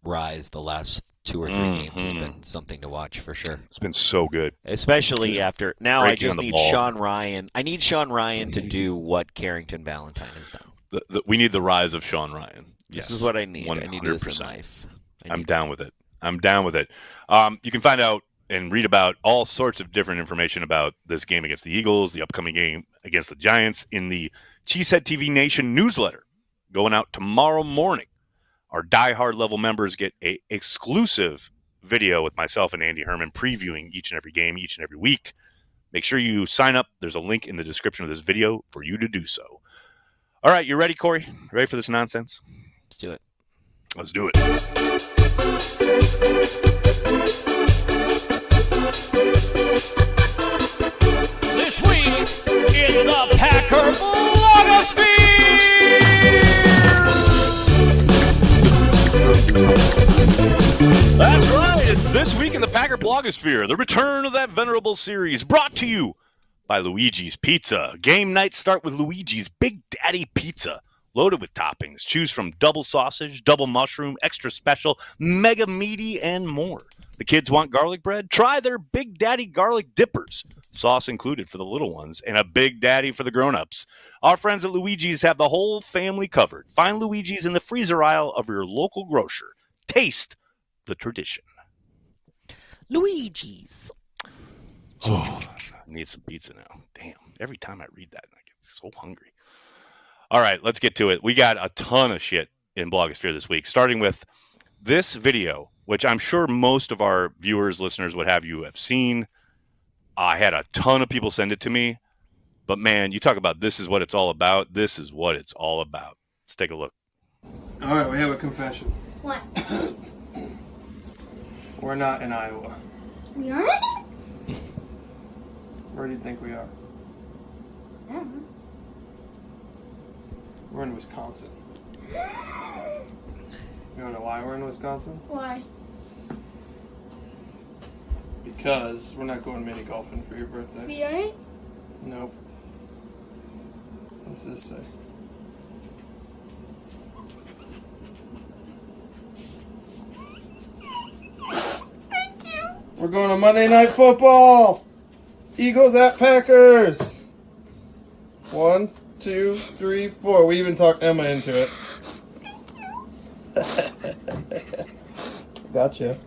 C: rise the last 2 or 3 games has been something to watch for sure.
B: It's been so good,
C: especially after now. I just need Sean Ryan. I need Sean Ryan to do what Carrington Valentine has done.
B: We need the rise of Sean Ryan.
C: This is what I need. 100%. I need this in life.
B: I'm down with it. You can find out and read about all sorts of different information about this game against the Eagles, the upcoming game against the Giants, in the Cheesehead TV Nation newsletter going out tomorrow morning. Our diehard level members get an exclusive video with myself and Andy Herman previewing each and every game, each and every week. Make sure you sign up. There's a link in the description of this video for you to do so. All right, you ready, Corey? Ready for this nonsense?
C: Let's do it.
B: Let's do it.
A: This week in the Packer blogosphere.
B: That's right. It's This Week in the Packer blogosphere, the return of that venerable series, brought to you by Luigi's Pizza. Game nights start with Luigi's Big Daddy Pizza, loaded with toppings. Choose from double sausage, double mushroom, extra special, mega meaty, and more. The kids want garlic bread? Try their Big Daddy garlic dippers. Sauce included for the little ones and a Big Daddy for the grown-ups. Our friends at Luigi's have the whole family covered. Find Luigi's in the freezer aisle of your local grocer. Taste the tradition.
C: Luigi's.
B: Oh, I need some pizza now. Damn. Every time I read that, I get so hungry. All right, let's get to it. We got a ton of shit in Blogosphere this week, starting with this video, which I'm sure most of our viewers, listeners, what have you, have seen. I had a ton of people send it to me. But, man, you talk about this is what it's all about. This is what it's all about. Let's take a look.
D: All right, we have a confession.
E: What?
D: We're not in Iowa.
E: We aren't?
D: Where do you think we are?
E: Yeah.
D: We're in Wisconsin. You want to know why we're in Wisconsin?
E: Why?
D: Because we're not going mini golfing for your birthday.
E: We aren't?
D: Nope. What's this say?
E: Thank you.
D: We're going to Monday Night Football! Eagles at Packers! 1, 2, 3, 4. We even talked Emma into it. Gotcha.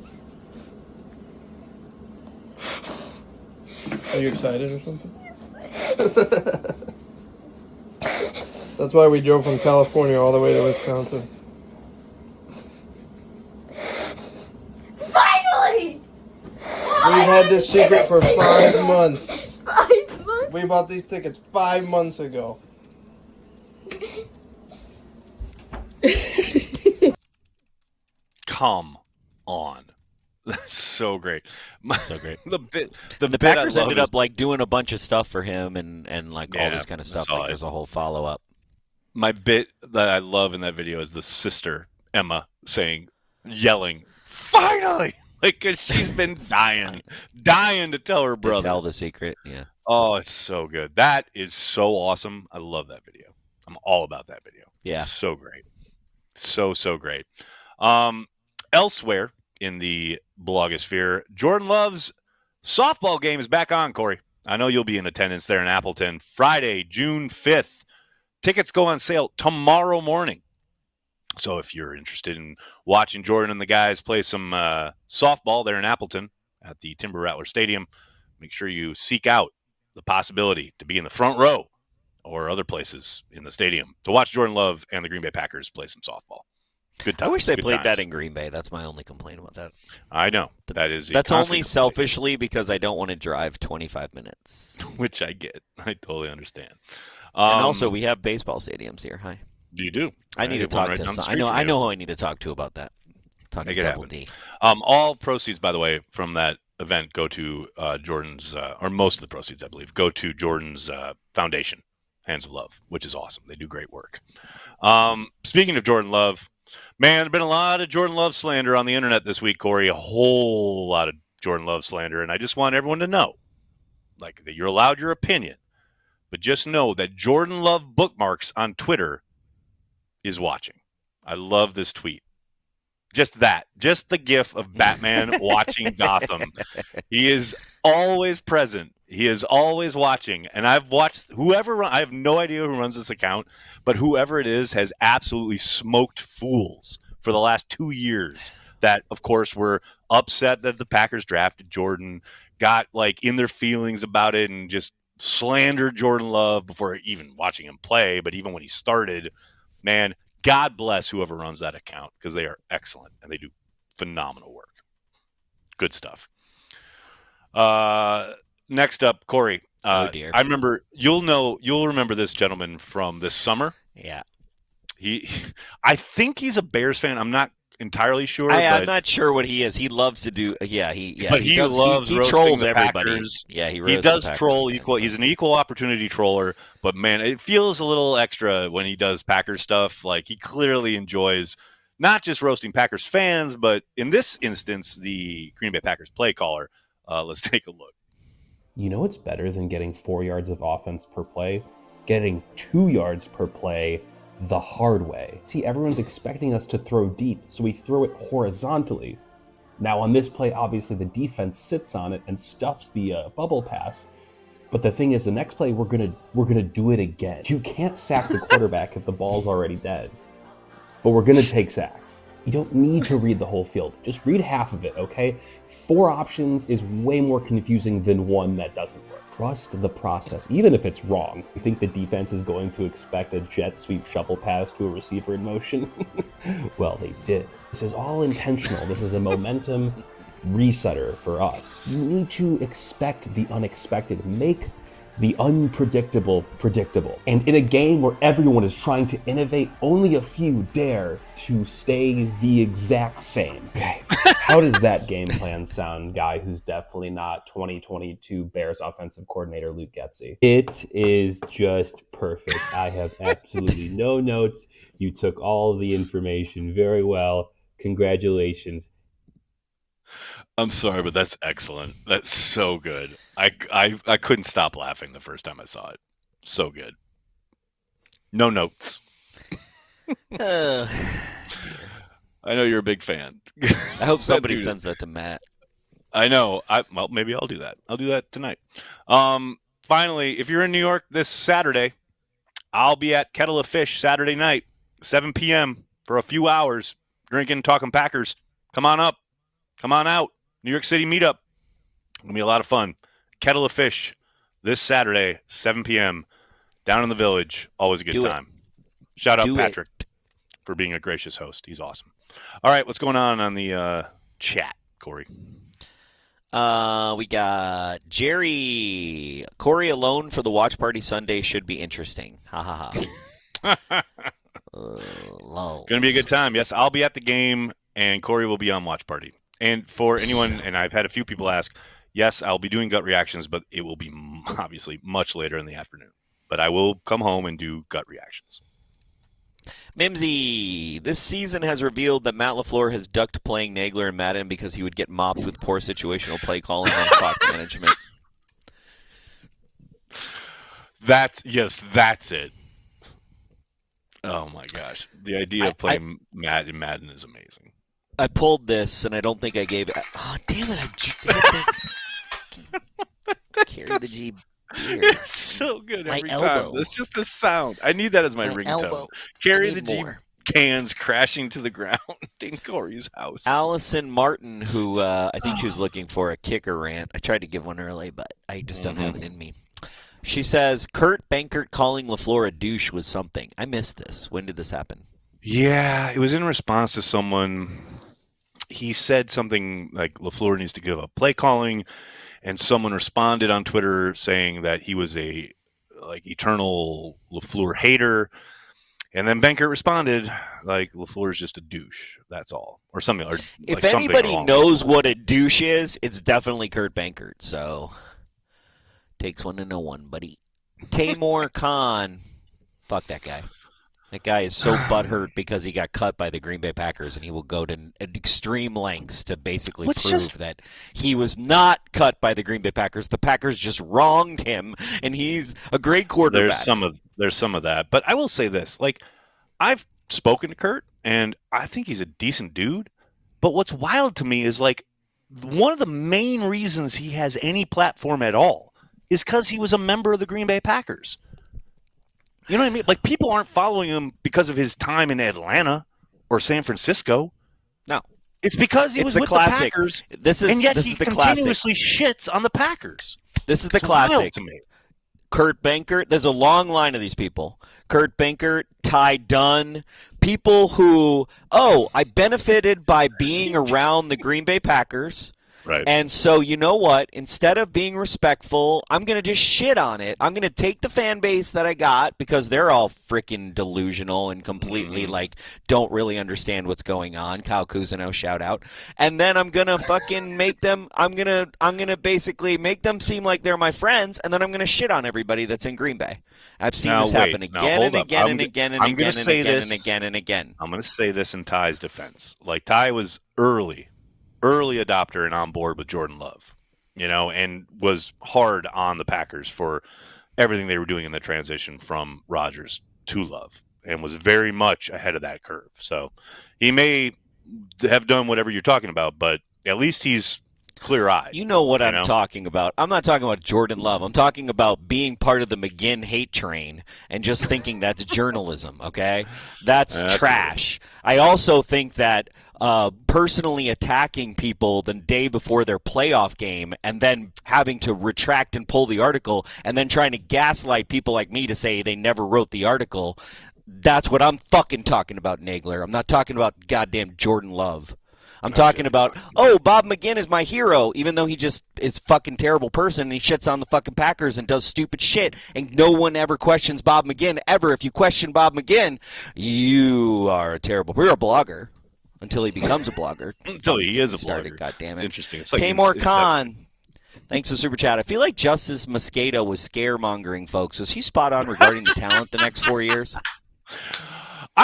D: Are you excited or something? That's why we drove from California all the way to Wisconsin.
E: Finally!
D: We had this secret for 5 months.
E: 5 months?
D: We bought these tickets 5 months ago.
B: Come on. That's so great.
C: So great.
B: The
C: Packers ended up like doing a bunch of stuff for him and like all this kind of stuff. Like there's a whole follow-up.
B: My bit that I love in that video is the sister, Emma, yelling, finally! Like, cause she's been dying to tell her brother.
C: To tell the secret, yeah.
B: Oh, it's so good. That is so awesome. I love that video. I'm all about that video.
C: Yeah.
B: So great. So great. Elsewhere in the blogosphere, Jordan Love's softball game is back on, Corey. I know you'll be in attendance there in Appleton Friday, June 5th. Tickets go on sale tomorrow morning. So if you're interested in watching Jordan and the guys play some softball there in Appleton at the Timber Rattler Stadium, make sure you seek out the possibility to be in the front row or other places in the stadium to watch Jordan Love and the Green Bay Packers play some softball. Good times.
C: I wish they
B: good
C: played
B: times.
C: that in Green Bay. That's my only complaint about that.
B: I know. That's
C: only selfishly because I don't want to drive 25 minutes.
B: Which I get. I totally understand.
C: And also, we have baseball stadiums here. Hi.
B: You do.
C: I need to talk to some. I know who I need to talk to about that. Talk to Double D.
B: All proceeds, by the way, from that event go to Jordan's, or most of the proceeds, I believe, go to Jordan's foundation, Hands of Love, which is awesome. They do great work. Speaking of Jordan Love, man, there's been a lot of Jordan Love slander on the internet this week, Corey. A whole lot of Jordan Love slander, and I just want everyone to know, like, that you're allowed your opinion, but just know that Jordan Love Bookmarks on Twitter is watching. I love this tweet. Just the gif of Batman watching Gotham. He is always present. He is always watching. And I've watched I have no idea who runs this account, but whoever it is has absolutely smoked fools for the last 2 years that, of course, were upset that the Packers drafted Jordan, got like in their feelings about it and just slandered Jordan Love before even watching him play. But even when he started, man, God bless whoever runs that account because they are excellent and they do phenomenal work. Good stuff. Next up, Corey.
C: Oh dear.
B: I remember you'll remember this gentleman from this summer.
C: Yeah.
B: I think he's a Bears fan. I'm not entirely sure.
C: I'm not sure what he is. He loves to do. Yeah, he
B: loves roasting
C: trolls
B: the
C: everybody.
B: Packers.
C: Yeah, he
B: does troll equal. He's an equal opportunity troller, but man, it feels a little extra when he does Packers stuff. Like he clearly enjoys not just roasting Packers fans, but in this instance, the Green Bay Packers play caller. Let's take a look.
F: You know what's better than getting 4 yards of offense per play? Getting 2 yards per play the hard way. See, everyone's expecting us to throw deep, so we throw it horizontally. Now on this play, obviously the defense sits on it and stuffs the bubble pass. But the thing is, the next play, we're gonna do it again. You can't sack the quarterback if the ball's already dead. But we're gonna take sacks. You don't need to read the whole field. Just read half of it, okay? 4 options is way more confusing than one that doesn't work. Trust the process, even if it's wrong. You think the defense is going to expect a jet sweep shuffle pass to a receiver in motion? Well, they did. This is all intentional. This is a momentum resetter for us. You need to expect the unexpected. Make the unpredictable predictable. And in a game where everyone is trying to innovate, only a few dare to stay the exact same. Okay, how does that game plan sound, guy who's definitely not 2022 Bears offensive coordinator Luke Getsy? It is just perfect. I have absolutely no notes. You took all of the information very well. Congratulations.
B: I'm sorry, but that's excellent. That's so good. I couldn't stop laughing the first time I saw it. So good. No notes. I know you're a big fan.
C: I hope somebody sends that to Matt.
B: I know. Well, maybe I'll do that. I'll do that tonight. Finally, if you're in New York this Saturday, I'll be at Kettle of Fish Saturday night, 7 p.m. for a few hours, drinking, talking Packers. Come on up. Come on out. New York City meetup. It'll be a lot of fun. Kettle of Fish this Saturday, 7 p.m. down in the Village. Always a good time. Shout out Patrick for being a gracious host. He's awesome. All right, what's going on the chat, Corey?
C: We got Jerry. Corey alone for the watch party Sunday should be interesting. Ha ha ha.
B: Going to be a good time. Yes, I'll be at the game, and Corey will be on watch party. And for anyone, and I've had a few people ask, yes, I'll be doing gut reactions, but it will be obviously much later in the afternoon. But I will come home and do gut reactions.
C: Mimsy, this season has revealed that Matt LaFleur has ducked playing Nagler and Madden because he would get mopped with poor situational play calling and clock management.
B: That's it. Oh my gosh. The idea of playing Matt in Madden is amazing.
C: I pulled this, and I don't think I gave it. Oh, damn it. I carry the G beer.
B: It's so good every time. It's just the sound. I need that as my ringtone. Carry the cans crashing to the ground in Corey's house.
C: Allison Martin, who I think she was looking for a kicker rant. I tried to give one early, but I just don't have it in me. She says, Kurt Benkert calling LaFleur a douche was something. I missed this. When did this happen?
B: Yeah, it was in response to someone. He said something like LaFleur needs to give up play calling, and someone responded on Twitter saying that he was a eternal LaFleur hater. And then Benkert responded like LaFleur's just a douche. That's all, or something. Or
C: if
B: like
C: anybody knows what a douche is, it's definitely Kurt Benkert. So takes one to know one, buddy. Tamor Khan, fuck that guy. That guy is so butthurt because he got cut by the Green Bay Packers, and he will go to extreme lengths to basically prove that he was not cut by the Green Bay Packers. The Packers just wronged him, and he's a great quarterback.
B: There's some of that, but I will say this: like, I've spoken to Kurt, and I think he's a decent dude. But what's wild to me is like one of the main reasons he has any platform at all is because he was a member of the Green Bay Packers. You know what I mean? Like, people aren't following him because of his time in Atlanta or San Francisco.
C: No.
B: It's because he was with the Packers, and yet he continuously shits on the Packers.
C: This is the classic. To me. Kurt Benkert, there's a long line of these people. Kurt Benkert, Ty Dunn, people who, I benefited by being around the Green Bay Packers.
B: Right.
C: And so, you know what? Instead of being respectful, I'm going to just shit on it. I'm going to take the fan base that I got because they're all freaking delusional and completely don't really understand what's going on. Kyle Cousineau, shout out. And then I'm going to fucking make them I'm going to basically make them seem like they're my friends, and then I'm going to shit on everybody that's in Green Bay. I've seen this happen again and again and again and again and again and again and again.
B: I'm going to say this in Ty's defense. Like, Ty was early adopter and on board with Jordan Love, and was hard on the Packers for everything they were doing in the transition from Rodgers to Love, and was very much ahead of that curve. So he may have done whatever you're talking about, but at least he's clear-eyed.
C: You know what I'm talking about. I'm not talking about Jordan Love. I'm talking about being part of the McGinn hate train and just thinking that's journalism, okay? That's trash. I also think that personally attacking people the day before their playoff game and then having to retract and pull the article and then trying to gaslight people like me to say they never wrote the article, that's what I'm fucking talking about, Nagler. I'm not talking about goddamn Jordan Love. I'm talking about, Bob McGinn is my hero, even though he just is a fucking terrible person and he shits on the fucking Packers and does stupid shit, and no one ever questions Bob McGinn, ever. If you question Bob McGinn, you are a terrible, you're a blogger. Until he becomes a blogger.
B: Until he is a blogger.
C: God damn it.
B: It's interesting. It's like
C: Tamor Khan, thanks for Super Chat. I feel like Justice Mosqueda was scaremongering folks. Was he spot on regarding the talent the next 4 years?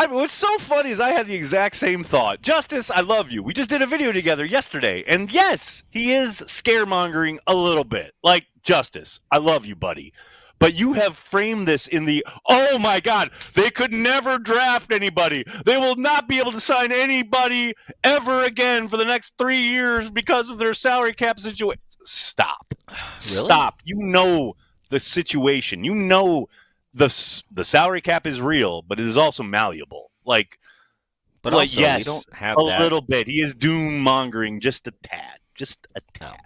B: What's so funny is I had the exact same thought. Justice, I love you. We just did a video together yesterday. And yes, he is scaremongering a little bit. Like, Justice, I love you, buddy. But you have framed this in the, oh my God, they could never draft anybody. They will not be able to sign anybody ever again for the next 3 years because of their salary cap situation. Stop.
C: Really?
B: Stop. You know the situation. You know the salary cap is real, but it is also malleable.
C: But also,
B: yes,
C: you don't have
B: a
C: that.
B: little bit. He is doom mongering just a tad. Just a tad.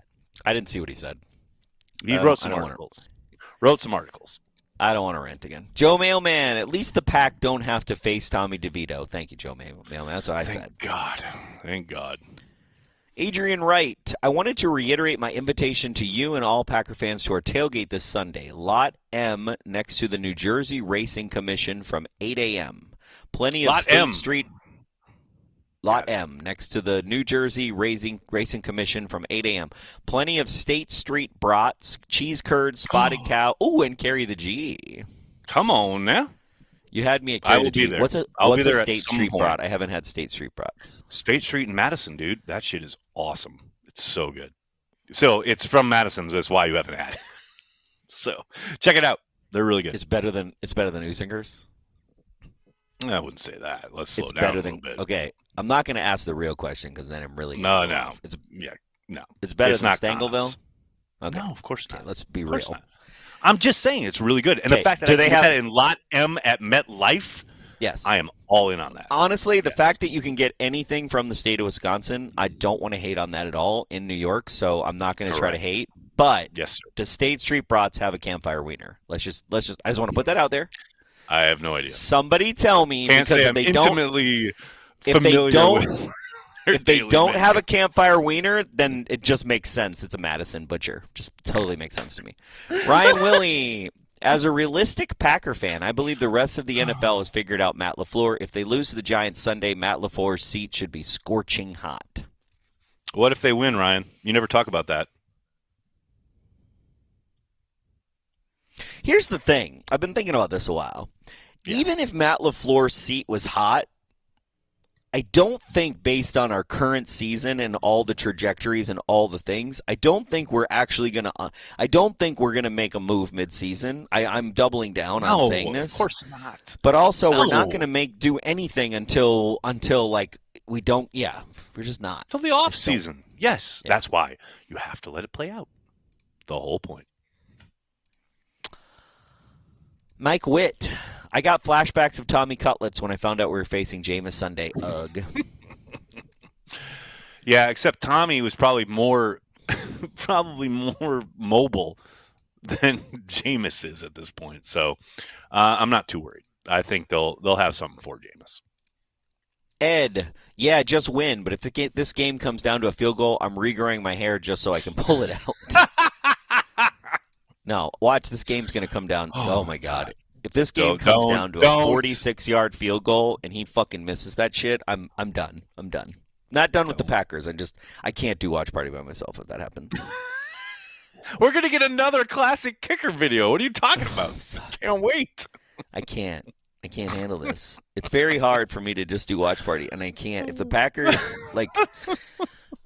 C: I didn't see what he said.
B: He wrote some articles. I
C: don't want to rant again. Joe Mailman, at least the Pack don't have to face Tommy DeVito. Thank you, Joe Mailman. That's what I said.
B: Thank God.
C: Adrian Wright, I wanted to reiterate my invitation to you and all Packer fans to our tailgate this Sunday. Lot M next to the New Jersey Racing Commission from 8 a.m. Plenty of State Street. Lot M, next to the New Jersey Racing Commission from 8 a.m. Plenty of State Street brats, cheese curds, spotted cow, and carry the G.
B: Come on now.
C: You had me at carry the G.
B: There.
C: What's a State Street
B: point.
C: brat? I haven't had State Street brats.
B: State Street in Madison, dude. That shit is awesome. It's so good. So it's from Madison. That's why you haven't had it. So check it out. They're really good.
C: It's better than Usinger's?
B: I wouldn't say that. Let's slow
C: It's
B: down
C: better
B: a little
C: than
B: bit.
C: Okay, I'm not going to ask the real question because then I'm really
B: No.
C: It's
B: No.
C: It's better
B: It's
C: than
B: not
C: Stangleville. Okay.
B: No, of course not.
C: Okay, let's be
B: real.
C: real.
B: I'm just saying it's really good, and the fact that I did that in Lot M at MetLife,
C: Yes.
B: I am all in on that.
C: Honestly, the fact that you can get anything from the state of Wisconsin, I don't want to hate on that at all in New York, so I'm not going to try to hate. But
B: yes, sir.
C: Does State Street Brats have a campfire wiener? I just want to put that out there.
B: I have no idea.
C: Somebody tell me,
B: Can't
C: because
B: say
C: if
B: I'm
C: they
B: intimately
C: don't,
B: familiar with
C: if they don't have a campfire wiener, then it just makes sense. It's a Madison Butcher. Just totally makes sense to me. Ryan Willie, as a realistic Packer fan, I believe the rest of the NFL has figured out Matt LaFleur. If they lose to the Giants Sunday, Matt LaFleur's seat should be scorching hot.
B: What if they win, Ryan? You never talk about that.
C: Here's the thing. I've been thinking about this a while. Yeah. Even if Matt LaFleur's seat was hot, I don't think, based on our current season and all the trajectories and all the things, I don't think we're actually going to I don't think we're going to make a move midseason. I'm doubling down on saying this.
B: Of course not.
C: But also, we're not going to do anything until like we don't. Yeah, we're just not.
B: Until the off season. Yes, yeah. That's why you have to let it play out. The whole point.
C: Mike Witt. I got flashbacks of Tommy Cutlets when I found out we were facing Jameis Sunday. Ugh.
B: Yeah, except Tommy was probably more mobile than Jameis is at this point. So I'm not too worried. I think they'll have something for Jameis.
C: Ed, yeah, just win. But if this game comes down to a field goal, I'm regrowing my hair just so I can pull it out. No, watch. This game's going to come down. Oh my God. If this game comes down to a 46-yard field goal and he fucking misses that shit, I'm done. I'm done. Not done with the Packers. I can't do watch party by myself if that happens.
B: We're gonna get another classic kicker video. What are you talking about? Can't wait.
C: I can't handle this. It's very hard for me to just do watch party, and I can't. If the Packers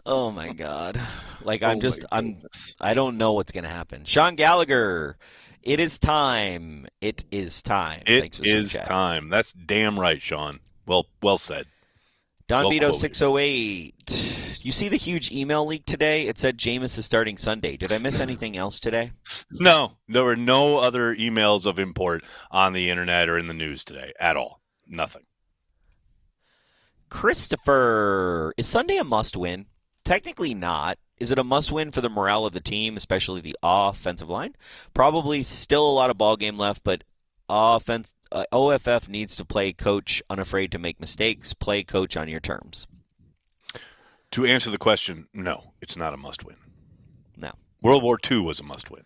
C: oh my God, I don't know what's gonna happen. Sean Gallagher. It is time. It is time.
B: It is time. That's damn right, Sean. Well said.
C: Don Vito 608. You see the huge email leak today? It said Jameis is starting Sunday. Did I miss anything else today?
B: No. There were no other emails of import on the internet or in the news today at all. Nothing.
C: Christopher. Is Sunday a must-win? Technically not. Is it a must-win for the morale of the team, especially the offensive line? Probably still a lot of ball game left, but OFF needs to play coach unafraid to make mistakes. Play coach on your terms.
B: To answer the question, no, it's not a must-win.
C: No.
B: World War II was a must-win.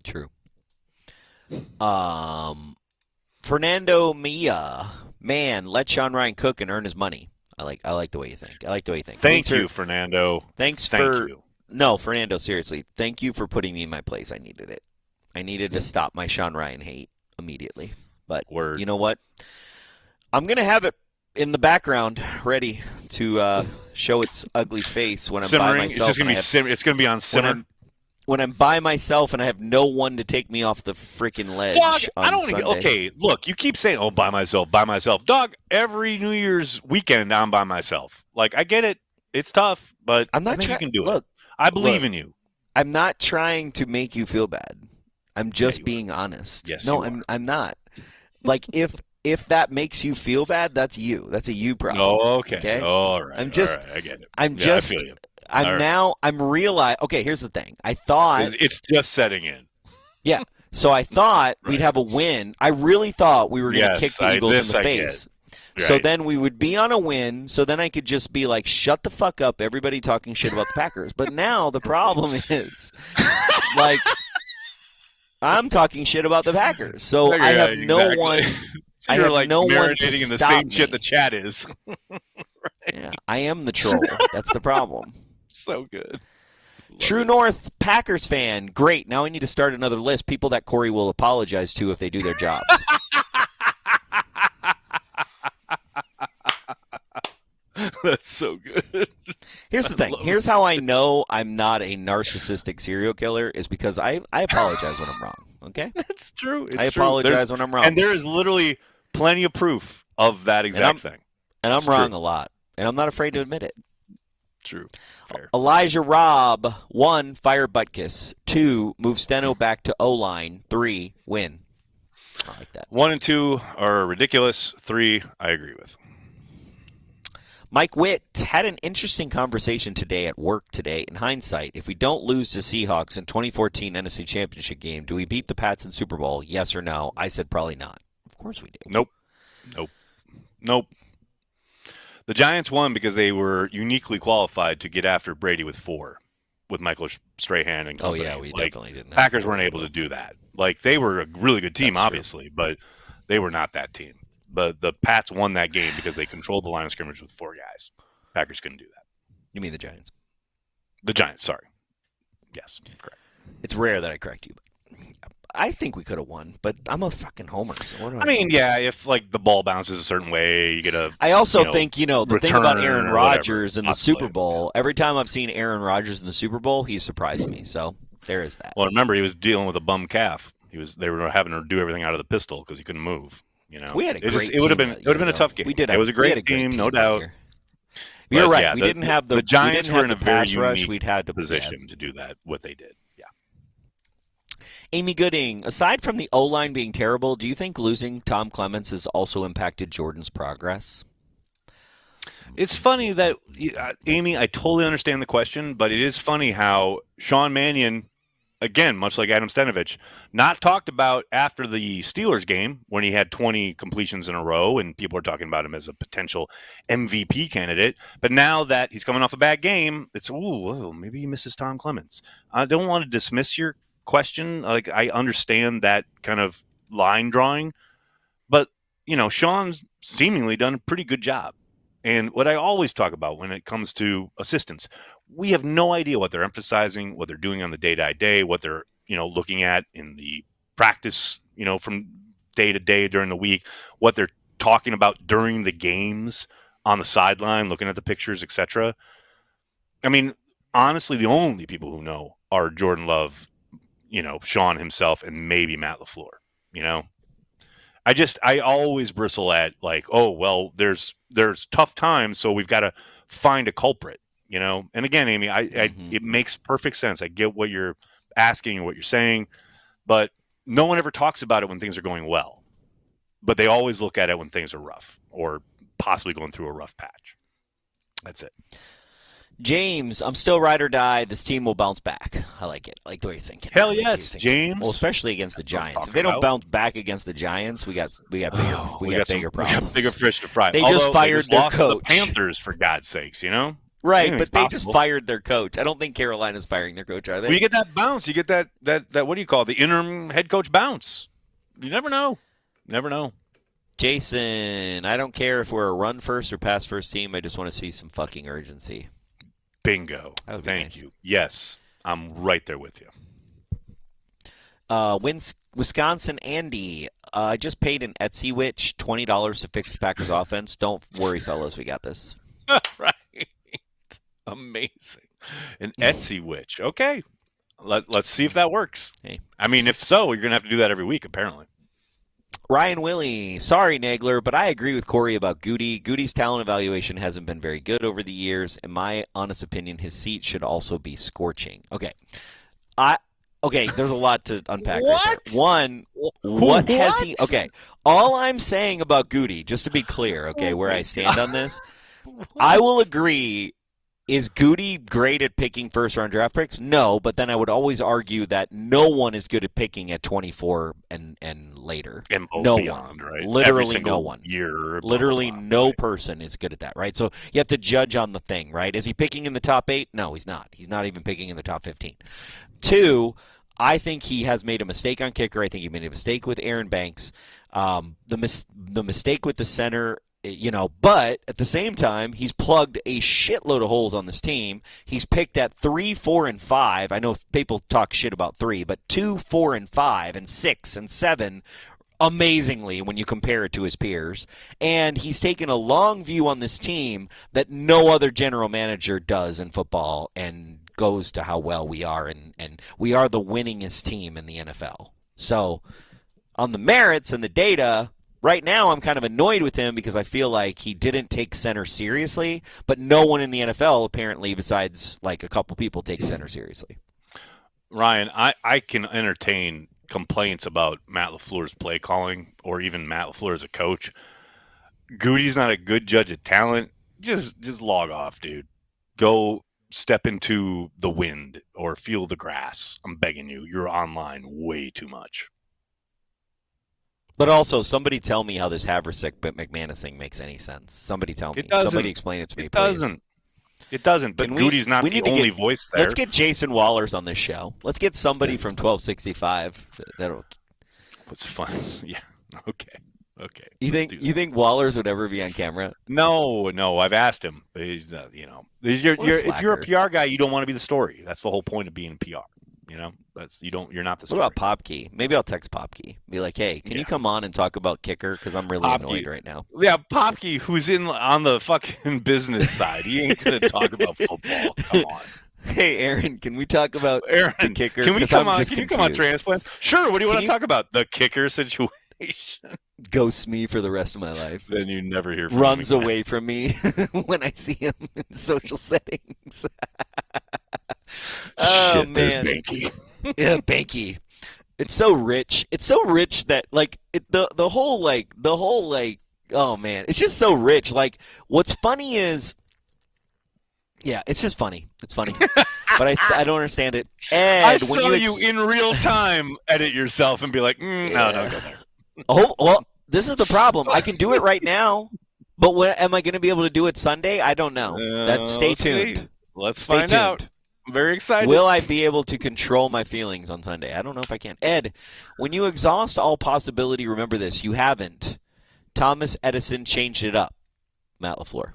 C: True. Fernando Mia. Man, let Sean Ryan cook and earn his money. I like the way you think.
B: Thank you, Fernando.
C: Thank you. No, Fernando, seriously. Thank you for putting me in my place. I needed it. I needed to stop my Sean Ryan hate immediately. But You know what? I'm going to have it in the background ready to show its ugly face when I'm by myself.
B: It's going to be on simmer.
C: When I'm by myself and I have no one to take me off the freaking ledge.
B: Dog,
C: on
B: I don't
C: Sunday.
B: Okay, look, you keep saying, by myself. Dog, every New Year's weekend I'm by myself. Like, I get it. It's tough, but
C: I'm not
B: I think you can do
C: it.
B: I believe in you.
C: I'm not trying to make you feel bad. I'm just being honest.
B: Yes,
C: no, I'm not. Like, if that makes you feel bad, that's you. That's a you problem.
B: Oh, okay. All right. I get it.
C: I feel you. I'm realizing. Okay, here's the thing. I thought
B: it's just setting in.
C: Yeah. So I thought we'd have a win. I really thought we were going to kick the Eagles in the face. Right. So then we would be on a win. So then I could just be like, shut the fuck up, everybody talking shit about the Packers. But now the problem is, like, I'm talking shit about the Packers. So I have no one.
B: So you're like marinating in the same shit the chat is.
C: Right. Yeah, I am the troll. That's the problem.
B: So good.
C: True North Packers fan. Great. Now we need to start another list. People that Corey will apologize to if they do their jobs.
B: That's so good.
C: Here's the thing. Here's how I know I'm not a narcissistic serial killer is because I apologize when I'm wrong. Okay?
B: That's true.
C: I apologize when I'm wrong.
B: And there is literally plenty of proof of that exact thing.
C: And I'm wrong a lot. And I'm not afraid to admit it.
B: True. Fair.
C: Elijah Robb. 1, fire Butkus. 2, move Steno back to O-line. 3, win. I like that.
B: 1 and 2 are ridiculous. 3, I agree with.
C: Mike Witt had an interesting conversation today at work today. In hindsight, if we don't lose to Seahawks in 2014 NFC Championship game, do we beat the Pats in Super Bowl? Yes or no? I said probably not. Of course we do.
B: Nope. The Giants won because they were uniquely qualified to get after Brady with 4, with Michael Strahan and company.
C: Oh, yeah, we definitely didn't.
B: Packers weren't able to do that. Like, they were a really good team, obviously, but they were not that team. But the Pats won that game because they controlled the line of scrimmage with 4 guys. Packers couldn't do that.
C: You mean the Giants?
B: The Giants, sorry. Yes, correct.
C: It's rare that I correct you, but I think we could have won, but I'm a fucking homer. So what do
B: I mean, yeah, if like the ball bounces a certain way, you get a.
C: I also think the thing about Aaron Rodgers in the Super Bowl.
B: Yeah.
C: Every time I've seen Aaron Rodgers in the Super Bowl, he surprised me. So there is that.
B: Well, remember he was dealing with a bum calf. They were having to do everything out of the pistol because he couldn't move.
C: We had a great team.
B: It would have been a tough game. It was a great team, no doubt.
C: You're right.
B: Yeah,
C: we didn't have
B: the Giants were in a very unique
C: we'd had to
B: position to do that. What they did, yeah.
C: Amy Gooding, aside from the O-line being terrible, do you think losing Tom Clements has also impacted Jordan's progress?
B: It's funny that Amy, I totally understand the question, but it is funny how Sean Mannion, again, much like Adam Stenovich, not talked about after the Steelers game when he had 20 completions in a row and people are talking about him as a potential MVP candidate. But now that he's coming off a bad game, it's, maybe he misses Tom Clements. I don't want to dismiss your question. Like, I understand that kind of line drawing, but, Sean's seemingly done a pretty good job. And what I always talk about when it comes to assistants, we have no idea what they're emphasizing, what they're doing on the day-to-day, what they're, looking at in the practice, from day to day during the week, what they're talking about during the games on the sideline, looking at the pictures, etc. I mean, honestly, the only people who know are Jordan Love, Sean himself, and maybe Matt LaFleur, I always bristle at like, there's tough times, so we've got to find a culprit, And again, Amy, it makes perfect sense. I get what you're asking and what you're saying, but no one ever talks about it when things are going well. But they always look at it when things are rough or possibly going through a rough patch. That's it.
C: James, I'm still ride or die. This team will bounce back. I like it. I like the way you're thinking.
B: Hell yes, James.
C: Well, especially against the Giants. If they don't bounce back against the Giants, we got bigger problems.
B: We got bigger fish to fry.
C: They just fired their coach.
B: The Panthers, for God's sakes,
C: Right, but they just fired their coach. I don't think Carolina's firing their coach, are they?
B: Well, you get that bounce. You get that what do you call it? The interim head coach bounce. You never know. Never know.
C: Jason, I don't care if we're a run first or pass first team. I just want to see some fucking urgency.
B: Bingo. Thank you. Yes, I'm right there with you.
C: Wisconsin Andy, I just paid an Etsy witch $20 to fix the Packers offense. Don't worry, fellas. We got this.
B: Right. Amazing. An Etsy witch. Okay. Let's see if that works.
C: Hey.
B: I mean, if so, you're going to have to do that every week, apparently.
C: Ryan Willie, sorry, Nagler, but I agree with Corey about Goody. Goody's talent evaluation hasn't been very good over the years. In my honest opinion, his seat should also be scorching. Okay. There's a lot to unpack.
B: What?
C: Right there. One, what has he... Okay, all I'm saying about Goody, just to be clear, okay, where I stand on this, I will agree... Is Goody great at picking first-round draft picks? No, but then I would always argue that no one is good at picking at 24 and later.
B: And
C: no
B: beyond,
C: one.
B: Right?
C: Literally no one.
B: Year,
C: literally no person is good at that, right? So you have to judge on the thing, right? Is he picking in the top 8? No, he's not. He's not even picking in the top 15. 2, I think he has made a mistake on kicker. I think he made a mistake with Aaron Banks. The mistake with the center... but at the same time, he's plugged a shitload of holes on this team. He's picked at 3, 4, and 5. I know people talk shit about 3, but 2, 4, and 5, and 6, and 7, amazingly when you compare it to his peers. And he's taken a long view on this team that no other general manager does in football and goes to how well we are. And we are the winningest team in the NFL. So on the merits and the data... Right now, I'm kind of annoyed with him because I feel like he didn't take center seriously, but no one in the NFL, apparently, besides like a couple people, take center seriously.
B: Ryan, I can entertain complaints about Matt LaFleur's play calling or even Matt LaFleur as a coach, Goody's not a good judge of talent. Just log off, dude. Go step into the wind or feel the grass. I'm begging you. You're online way too much.
C: But also, somebody tell me how this Haversick but McManus thing makes any sense. Somebody tell me. Somebody explain it to me, please.
B: It doesn't. But Goody's not the only voice there.
C: Let's get Jason Wallers on this show. Let's get somebody from 1265. That'll.
B: What's fun? Yeah. Okay.
C: You think Wallers would ever be on camera?
B: No. I've asked him. But he's if you're a PR guy, you don't want to be the story. That's the whole point of being PR. You're not the story.
C: What about Popkey? Maybe I'll text Popkey. Be like, hey, can you come on and talk about kicker? Because I'm really annoyed right now.
B: Yeah, Popkey, who's on the fucking business side. He ain't going to talk about football. Come on.
C: Hey, Aaron, can we talk about the kicker?
B: Can you come on Transplants? Sure. What do you want to talk about? The kicker situation.
C: Ghosts me for the rest of my life.
B: Then you never hear from
C: Runs
B: him again.
C: away from me when I see him in social settings. Oh, man.
B: Behnke.
C: Yeah, Behnke. It's so rich. It's so rich that the whole oh man, it's just so rich. Like what's funny is it's just funny. It's funny. But I don't understand it. Ed,
B: I saw you in real time edit yourself and be like, no, don't go there.
C: Oh, well, this is the problem. I can do it right now, but am I going to be able to do it Sunday? I don't know. Stay tuned.
B: Let's find out. I'm very excited.
C: Will I be able to control my feelings on Sunday? I don't know if I can. Ed, when you exhaust all possibility, remember this. You haven't. Thomas Edison changed it up. Matt LaFleur.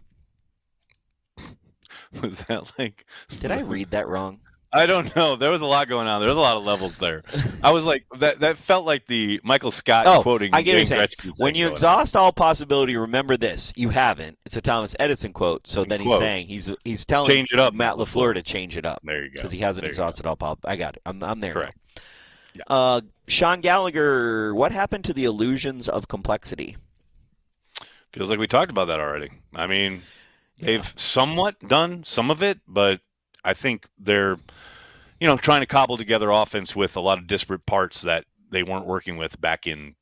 B: Was that like...
C: Did I read that wrong?
B: I don't know. There was a lot going on. There was a lot of levels there. I was like, that felt like the Michael Scott quoting.
C: I get what you're saying. When you exhaust all possibility, remember this. You haven't. It's a Thomas Edison quote. So then he's saying he's telling
B: change it up,
C: Matt LaFleur to change it up.
B: There you go.
C: Because he hasn't exhausted all possibility. I got it. I'm there.
B: Correct.
C: Yeah. Sean Gallagher, what happened to the illusions of complexity?
B: Feels like we talked about that already. I mean, they've somewhat done some of it, but I think they're, trying to cobble together offense with a lot of disparate parts that they weren't working with back in,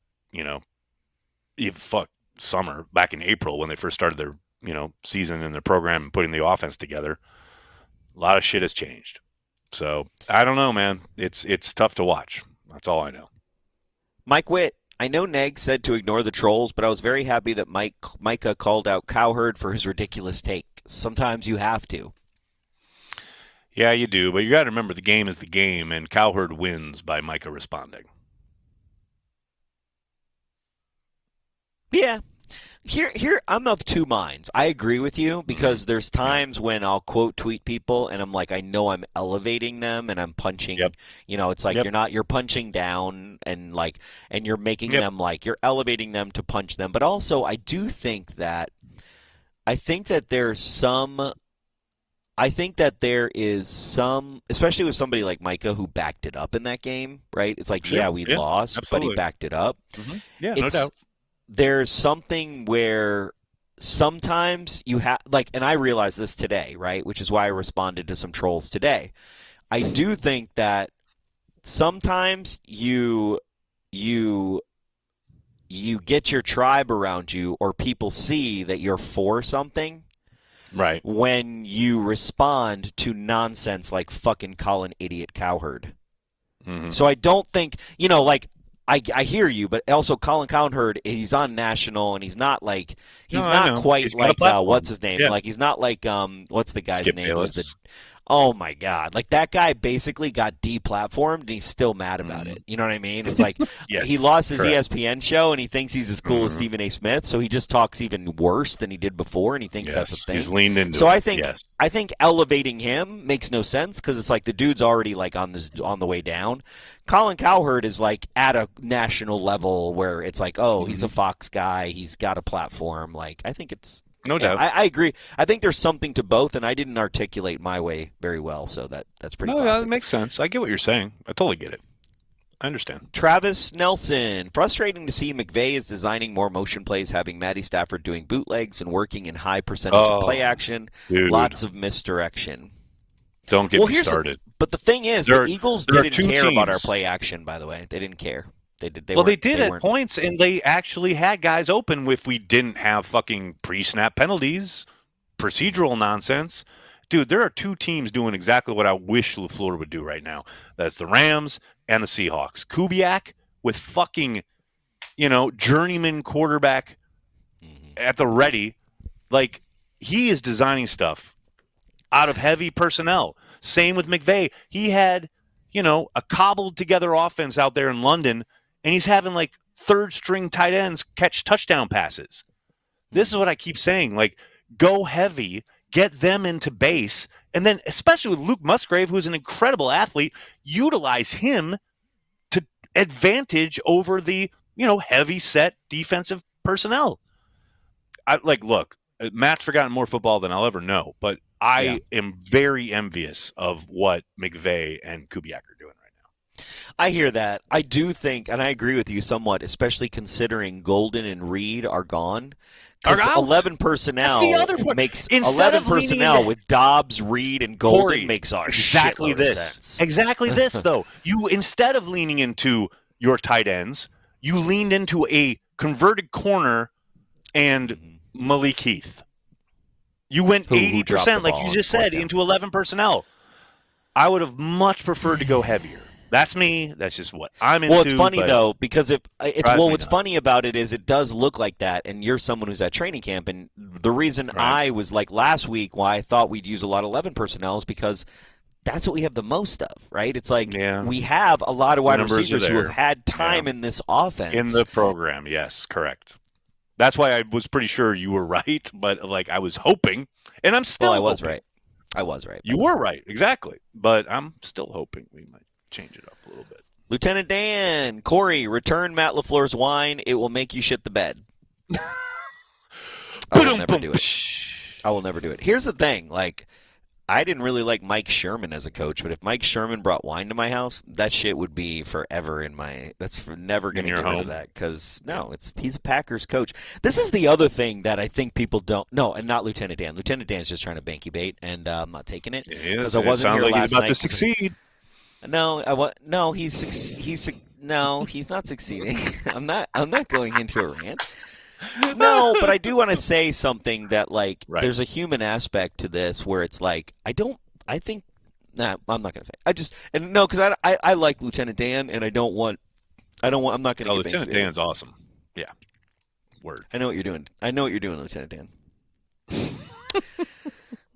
B: summer, back in April when they first started their, season and their program and putting the offense together. A lot of shit has changed. So I don't know, man. It's tough to watch. That's all I know.
C: Mike Witt. I know Neg said to ignore the trolls, but I was very happy that Micah called out Cowherd for his ridiculous take. Sometimes you have to.
B: Yeah, you do, but you got to remember the game is the game, and Cowherd wins by Micah responding.
C: Yeah. Here, I'm of two minds. I agree with you because there's times when I'll quote tweet people and I'm like, I know I'm elevating them and I'm punching.
B: Yep.
C: It's like you're punching down and you're making them you're elevating them to punch them. But also, I think that there is some, especially with somebody like Micah who backed it up in that game, right? It's like, we lost,
B: absolutely.
C: but he backed it up.
B: Mm-hmm. Yeah, no doubt.
C: There's something where sometimes you have, and I realized this today, right? Which is why I responded to some trolls today. I do think that sometimes you get your tribe around you or people see that you're for something.
B: Right.
C: When you respond to nonsense like fucking Colin Idiot Cowherd.
B: Mm-hmm.
C: So I don't think, I hear you, but also Colin Cowherd, he's on national and he's not quite what's his name?
B: Yeah.
C: He's not like, what's the guy's
B: Skip
C: name?
B: Bayless.
C: Oh my God. That guy basically got deplatformed and he's still mad about it. You know what I mean? It's like he lost his ESPN show and he thinks he's as cool as Stephen A. Smith, so he just talks even worse than he did before and he thinks that's a thing.
B: He's leaned into
C: so
B: it.
C: I think elevating him makes no sense because it's like the dude's already on the way down. Colin Cowherd is at a national level where it's like, he's a Fox guy, he's got a platform. I think it's
B: no doubt.
C: I agree. I think there's something to both, and I didn't articulate my way very well, so that's pretty classic.
B: That makes sense. I get what you're saying. I totally get it. I understand.
C: Travis Nelson. Frustrating to see McVay is designing more motion plays, having Matty Stafford doing bootlegs and working in high percentage of play action.
B: Dude.
C: Lots of misdirection.
B: Don't get me started.
C: But the thing is, the Eagles didn't care about our play action, by the way. They didn't care. They did at
B: points, and they actually had guys open if we didn't have fucking pre-snap penalties, procedural nonsense. Dude, there are two teams doing exactly what I wish LaFleur would do right now. That's the Rams and the Seahawks. Kubiak with fucking, journeyman quarterback at the ready. Like, he is designing stuff out of heavy personnel. Same with McVay. He had, a cobbled together offense out there in London, and he's having like third string tight ends catch touchdown passes. This is what I keep saying. Like, go heavy, get them into base, and then especially with Luke Musgrave, who's an incredible athlete, utilize him to advantage over the, heavy set defensive personnel. Look, Matt's forgotten more football than I'll ever know, but I am very envious of what McVay and Kubiak are doing right now.
C: I hear that. I do think, and I agree with you somewhat, especially considering Golden and Reed are gone. Because 11 personnel makes 11 personnel with Dobbs, Reed, and Golden makes our
B: exactly
C: this.
B: Sense. Exactly this, though. You, instead of leaning into your tight ends, you leaned into a converted corner and Malik Heath. You went 80%, like you just said, into 11 personnel. I would have much preferred to go heavier. That's me. That's just what I'm into.
C: Well, it's funny, though, because what's funny about it is it does look like that, and you're someone who's at training camp, and the reason I was like last week why I thought we'd use a lot of 11 personnel is because that's what we have the most of, right? It's like we have a lot of wide receivers who have had time in this offense.
B: In the program, yes, correct. That's why I was pretty sure you were right, but I was hoping, and I'm still
C: I was right. I was right.
B: You were right, exactly. But I'm still hoping we might change it up a little bit.
C: Lieutenant Dan, Corey, return Matt LaFleur's wine. It will make you shit the bed. I will never do it. I will never do it. Here's the thing, I didn't really like Mike Sherman as a coach, but if Mike Sherman brought wine to my house, that shit would be forever in my. That's never going to get rid of that because he's a Packers coach. This is the other thing that I think people don't. No, and not Lieutenant Dan. Lieutenant Dan's just trying to Behnke bait, and I'm not taking it because I wasn't here last night.
B: Sounds like he's about to succeed.
C: No, he's not succeeding. I'm not going into a rant. No, but I do want to say something that there's a human aspect to this where it's I'm not going to say. Because I like Lieutenant Dan, and I'm not going to.
B: Lieutenant Dan's awesome. Yeah. Word.
C: I know what you're doing. Lieutenant Dan.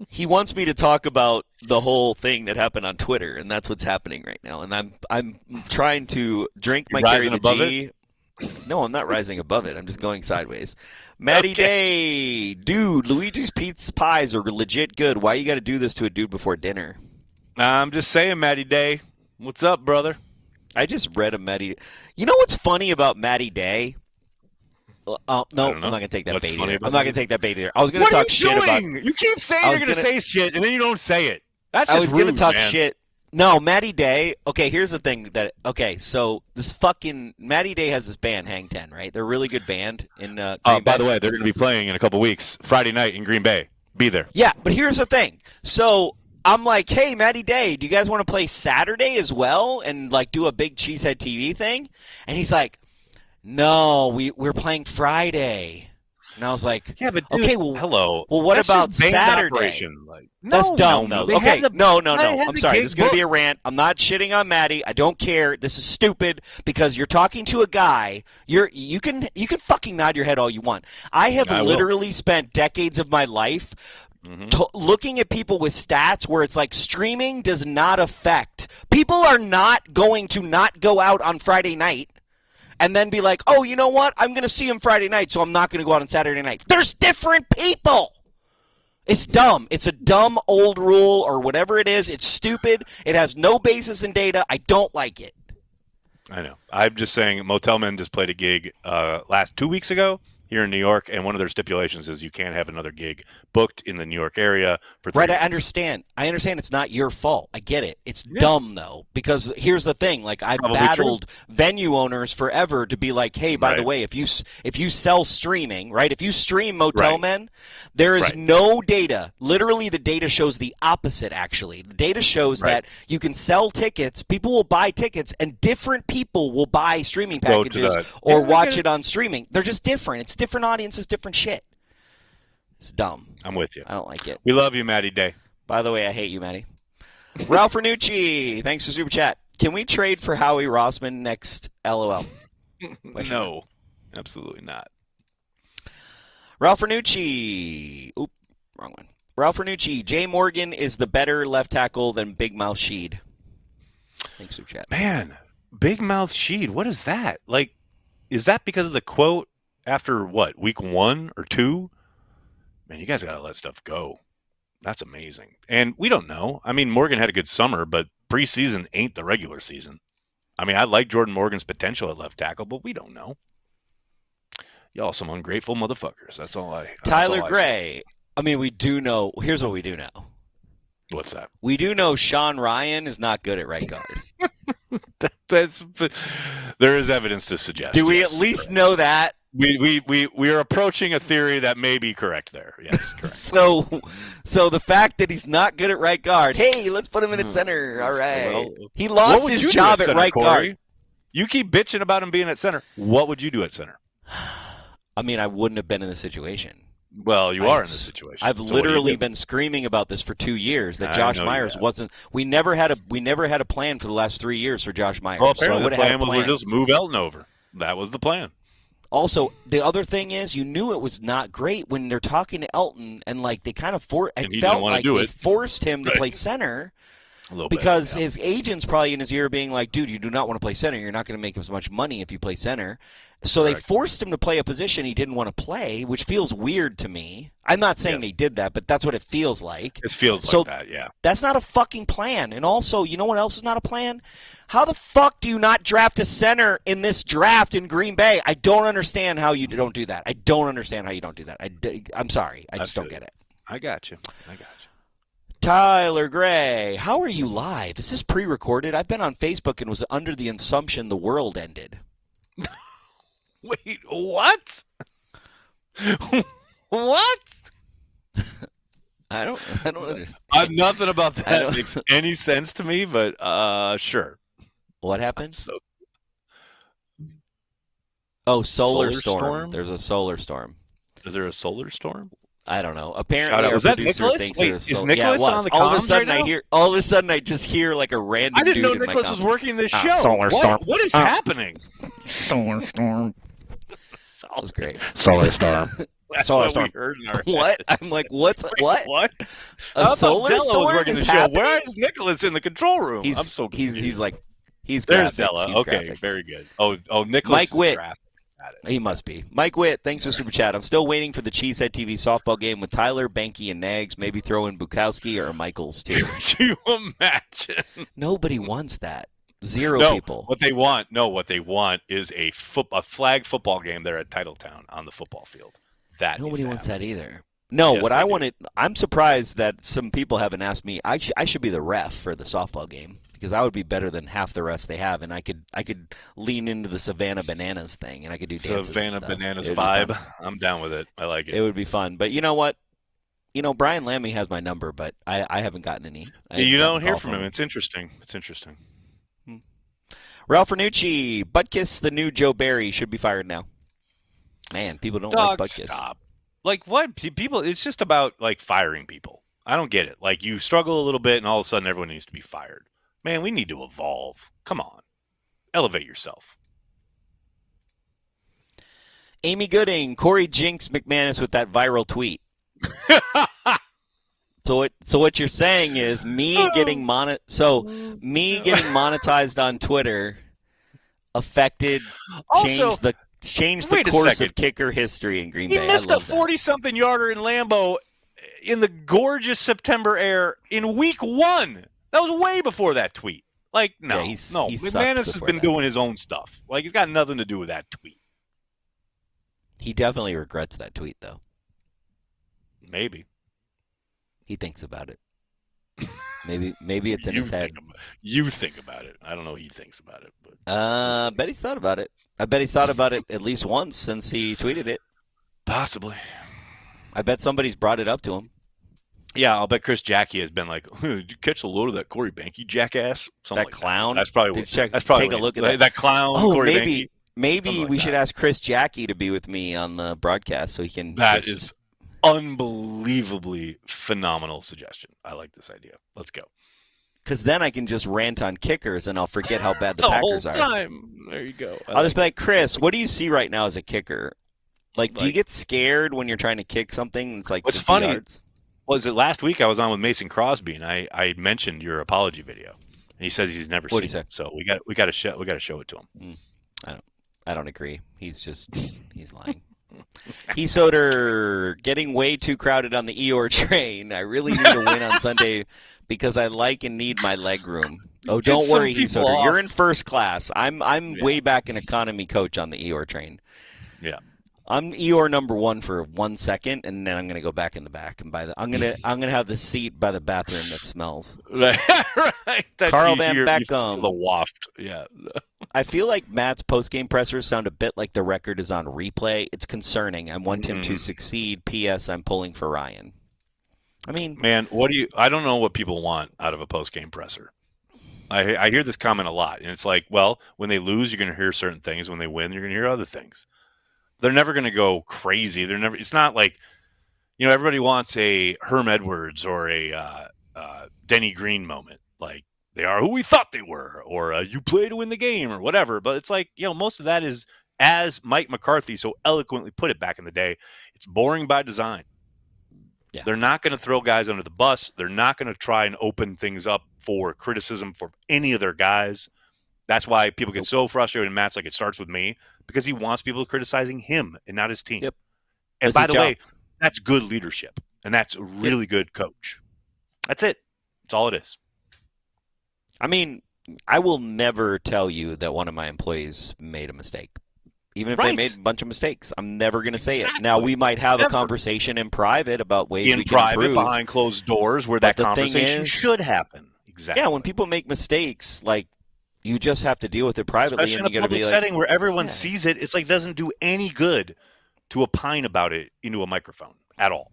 C: He wants me to talk about the whole thing that happened on Twitter, and that's what's happening right now. And I'm trying to drink my Carry the G. No, I'm not rising above it. I'm just going sideways. Matty Day, dude, Luigi's Pizza Pies are legit good. Why you got to do this to a dude before dinner?
B: I'm just saying, Matty Day. What's up, brother?
C: I just read a Matty. You know what's funny about Matty Day? No, I'm not going to take that bait either. I'm not going to take that bait either. I was going to talk shit about.
B: You keep saying you're going to say shit, and then you don't say it. That's just rude,
C: I was going to talk shit. No, Matty Day. Okay, here's the thing. So this fucking Matty Day has this band, Hang 10, right? They're a really good band in Green Bay.
B: By the way, they're going to be playing in a couple weeks, Friday night in Green Bay. Be there.
C: Yeah, but here's the thing. So I'm like, hey, Matty Day, do you guys want to play Saturday as well and do a big Cheesehead TV thing? And he's like, no, we're playing Friday. And I was like,
B: yeah, but dude,
C: okay, well,
B: hello.
C: Well, what about Saturday? That's dumb, though. Okay, no. I'm sorry. This is going to be a rant. I'm not shitting on Matty. I don't care. This is stupid because you're talking to a guy. You can fucking nod your head all you want. I have literally spent decades of my life looking at people with stats where it's streaming does not affect. People are not going to not go out on Friday night and then be like, oh, you know what? I'm going to see him Friday night, so I'm not going to go out on Saturday night. There's different people. It's dumb. It's a dumb old rule or whatever it is. It's stupid. It has no basis in data. I don't like it.
B: I know. I'm just saying Motelman just played a gig 2 weeks ago here in New York, and one of their stipulations is you can't have another gig booked in the New York area for 3
C: Right,
B: months.
C: I understand it's not your fault. I get it. It's dumb, though, because here's the thing. Like, I've
B: Probably
C: battled venue owners forever to be like, hey, by the way, if you sell streaming, right, if you stream Motel Men, there is no data. Literally, the data shows the opposite, actually. The data shows that you can sell tickets, people will buy tickets, and different people will buy streaming packages or watch it on streaming. They're just different. It's different audiences, different shit. It's dumb.
B: I'm with you.
C: I don't like it.
B: We love you, Maddie Day.
C: By the way, I hate you, Maddie. Ralph Fernucci, thanks for Super Chat. Can we trade for Howie Rossman next? LOL.
B: No, absolutely not.
C: Ralph Fernucci. Oop, wrong one. Ralph Fernucci. Jay Morgan is the better left tackle than Big Mouth Sheed. Thanks, Super Chat.
B: Man, Big Mouth Sheed, what is that? Like, is that because of the quote after, week 1 or 2? Man, you guys got to let stuff go. That's amazing. And we don't know. I mean, Morgan had a good summer, but preseason ain't the regular season. I mean, I like Jordan Morgan's potential at left tackle, but we don't know. Y'all some ungrateful motherfuckers. That's all I
C: Tyler Gray.
B: Say.
C: I mean, we do know. Here's what we do know.
B: What's that?
C: We do know Sean Ryan is not good at right guard.
B: There is evidence to suggest.
C: Do we at least know that?
B: We are approaching a theory that may be correct there. Yes, correct.
C: So the fact that he's not good at right guard, hey, let's put him in at center. All right.
B: Well,
C: he lost his job at right guard.
B: You keep bitching about him being at center. What would you do at center?
C: I mean, I wouldn't have been in the situation.
B: Well, you are in this situation.
C: I've literally been screaming about this for 2 years that Josh Myers wasn't. We never had a plan for the last 3 years for Josh Myers.
B: Well, apparently the plan was just move Elton over. That was the plan.
C: Also, the other thing is, you knew it was not great when they're talking to Elton, and like they kind of forced him to play center. Because his agent's probably in his ear being like, dude, you do not want to play center. You're not going to make as much money if you play center. So they forced him to play a position he didn't want to play, which feels weird to me. I'm not saying they did that, but that's what it feels like.
B: It feels like that, yeah.
C: That's not a fucking plan. And also, you know what else is not a plan? How the fuck do you not draft a center in this draft in Green Bay? I don't understand how you don't do that. I don't understand how you don't do that. I'm sorry. I just don't get it.
B: I got you.
C: Tyler Gray, how are you live? Is this pre-recorded? I've been on Facebook and was under the assumption the world ended.
B: Wait, what? What?
C: I don't understand.
B: Nothing about that makes any sense to me, but sure.
C: What happened? Solar storm. There's a solar storm.
B: Is there a solar storm?
C: I don't know. Apparently,
B: was that Nicholas? Wait, is Nicholas on the comms
C: all of a sudden, I just hear like a random.
B: I didn't know
C: dude
B: Nicholas was working this show.
C: Solar storm.
B: What is happening?
C: Solar storm. That was great.
F: Solar storm.
B: That's what we heard in our
C: What? I'm like, what?
B: What?
C: A solar storm
B: was working the show. Where is Nicholas in the control room? I'm so confused.
C: He's
B: there's
C: graphics.
B: Della.
C: He's
B: okay,
C: graphics.
B: Very good. Oh, Nicholas.
C: Mike Witt. He must be. Mike Witt, thanks for Super Chat. I'm still waiting for the Cheesehead TV softball game with Tyler, Behnke, and Nags. Maybe throw in Bukowski or Michaels, too.
B: Could you imagine?
C: Nobody wants that. Zero people.
B: What they want is a flag football game there at Titletown on the football field.
C: Nobody wants that either. No, yes, what I wanted, I'm surprised that some people haven't asked me. I should be the ref for the softball game because I would be better than half the refs they have, and I could lean into the Savannah Bananas thing, and I could do dances.
B: Savannah Bananas vibe. I'm down with it. I like it.
C: It would be fun. But you know what? Brian Lammy has my number, but I haven't gotten any.
B: You don't hear from him. It's interesting.
C: Ralph Fernucci, Butkus, the new Joe Barry, should be fired now. Man, people don't like Butkus.
B: Stop. Like what? People, it's just about like firing people. I don't get it. Like you struggle a little bit and all of a sudden everyone needs to be fired. Man, we need to evolve. Come on. Elevate yourself.
C: Amy Gooding, Corey Jinx McManus with that viral tweet. So what you're saying is me getting monetized on Twitter affected changed the course of kicker history in Green Bay.
B: He missed a 40-something yarder in Lambeau in the gorgeous September air in week 1. That was way before that tweet. Like, no. McManus has been doing his own stuff. Like, he's got nothing to do with that tweet.
C: He definitely regrets that tweet, though.
B: Maybe.
C: He thinks about it. Maybe it's in his head.
B: You think about it. I don't know what he thinks about it. But
C: I bet he's thought about it. I bet he's thought about it at least once since he tweeted it.
B: Possibly.
C: I bet somebody's brought it up to him.
B: Yeah, I'll bet Chris Jackie has been like, "Did you catch a load of that Corey Behnke jackass?"
C: That clown.
B: That's probably.
C: That's probably. Take a look at
B: that clown.
C: Oh,
B: Corey
C: maybe.
B: Behnke.
C: Maybe we should ask Chris Jackie to be with me on the broadcast so he can.
B: That is unbelievably phenomenal suggestion. I like this idea. Let's go.
C: Because then I can just rant on kickers and I'll forget how bad the Packers
B: whole time. There you go.
C: I'll just be like, Chris, what do you see right now as a kicker? Like, do you get scared when you're trying to kick something? It's like,
B: what's funny
C: yards?
B: Was it last week I was on with Mason Crosby and I mentioned your apology video and he says he's never seen it. So we got to show it to him.
C: I don't agree. He's lying. Soder getting way too crowded on the Eeyore train. I really need to win on Sunday because I like and need my leg room. Oh, don't worry, Soder. You're in first class. I'm way back in economy coach on the Eeyore train.
B: Yeah.
C: I'm Eeyore number 1 for 1 second, and then I'm gonna go back in the back and I'm gonna have the seat by the bathroom that smells.
B: Right.
C: Carl Van Beckham.
B: The waft. Yeah.
C: I feel like Matt's post-game pressers sound a bit like the record is on replay. It's concerning. I want him to succeed. P.S. I'm pulling for Ryan. I mean,
B: man, I don't know what people want out of a post-game presser. I hear this comment a lot, and it's like, well, when they lose, you're going to hear certain things. When they win, you're going to hear other things. They're never going to go crazy. It's not like, everybody wants a Herm Edwards or a Denny Green moment. Like, they are who we thought they were, or you play to win the game, or whatever. But it's like, most of that is, as Mike McCarthy so eloquently put it back in the day, it's boring by design. Yeah. They're not going to throw guys under the bus. They're not going to try and open things up for criticism for any of their guys. That's why people get so frustrated. And Matt's like, it starts with me, because he wants people criticizing him and not his team.
C: Yep.
B: And by the way, that's good leadership, and that's a really good coach. That's it. That's all it is.
C: I mean, I will never tell you that one of my employees made a mistake. Even if they made a bunch of mistakes, I'm never going to say it. Now, we might have a conversation in private about ways we can improve.
B: Behind closed doors, where that conversation should happen. Exactly.
C: Yeah, when people make mistakes, like, you just have to deal with it privately.
B: Especially in a public setting where everyone sees it, it's like, it doesn't do any good to opine about it into a microphone at all.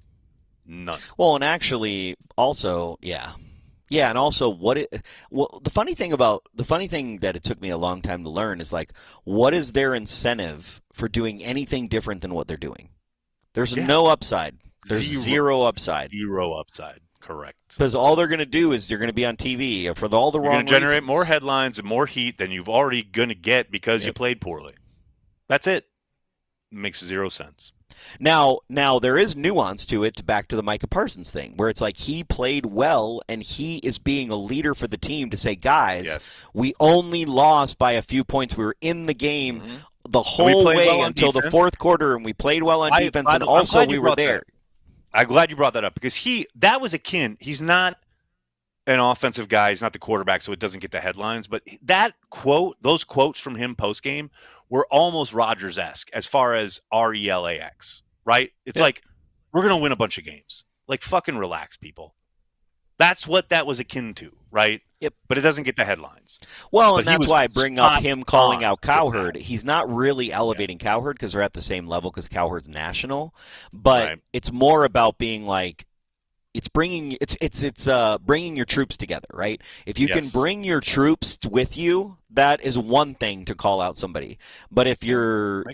B: None.
C: Well, and actually, also, yeah, and also the funny thing that it took me a long time to learn is, like, what is their incentive for doing anything different than what they're doing? There's no upside. There's zero upside.
B: Zero upside. Correct.
C: Because all they're going to do is you're going to be on TV for all the wrong reasons. You're going
B: to generate more headlines and more heat than you've already going to get because you played poorly. That's it. Makes zero sense.
C: Now there is nuance to it, back to the Micah Parsons thing, where it's like he played well and he is being a leader for the team to say, guys, we only lost by a few points. We were in the game the whole way until the fourth quarter, and we played well on defense, and also we were there.
B: I'm glad you brought that up, because that was akin. He's not an offensive guy. He's not the quarterback, so it doesn't get the headlines. But those quotes from him post-game were almost Rodgers-esque as far as RELAX, right? It's like, we're going to win a bunch of games. Like, fucking relax, people. That's what that was akin to, right?
C: Yep.
B: But it doesn't get the headlines.
C: Well, and that's why I bring up him calling out Cowherd. He's not really elevating Cowherd because they're at the same level, because Cowherd's national. But it's more about being like, it's bringing your troops together, right? If you can bring your troops with you, that is one thing to call out somebody. But if you're,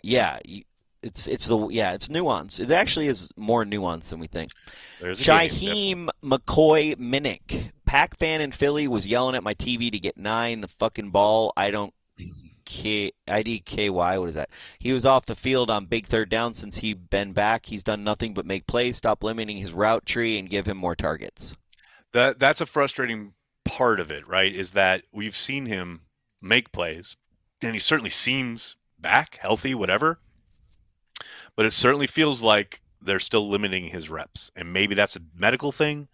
C: it's nuance. It actually is more nuance than we think. Shaheem McCoy Minnick, Pack fan in Philly, was yelling at my TV to get 9 the fucking ball. IDKY, what is that? He was off the field on big third down since he's been back. He's done nothing but make plays. Stop limiting his route tree and give him more targets.
B: That's a frustrating part of it, right? Is that we've seen him make plays, and he certainly seems back, healthy, whatever. But it certainly feels like they're still limiting his reps. And maybe that's a medical thing.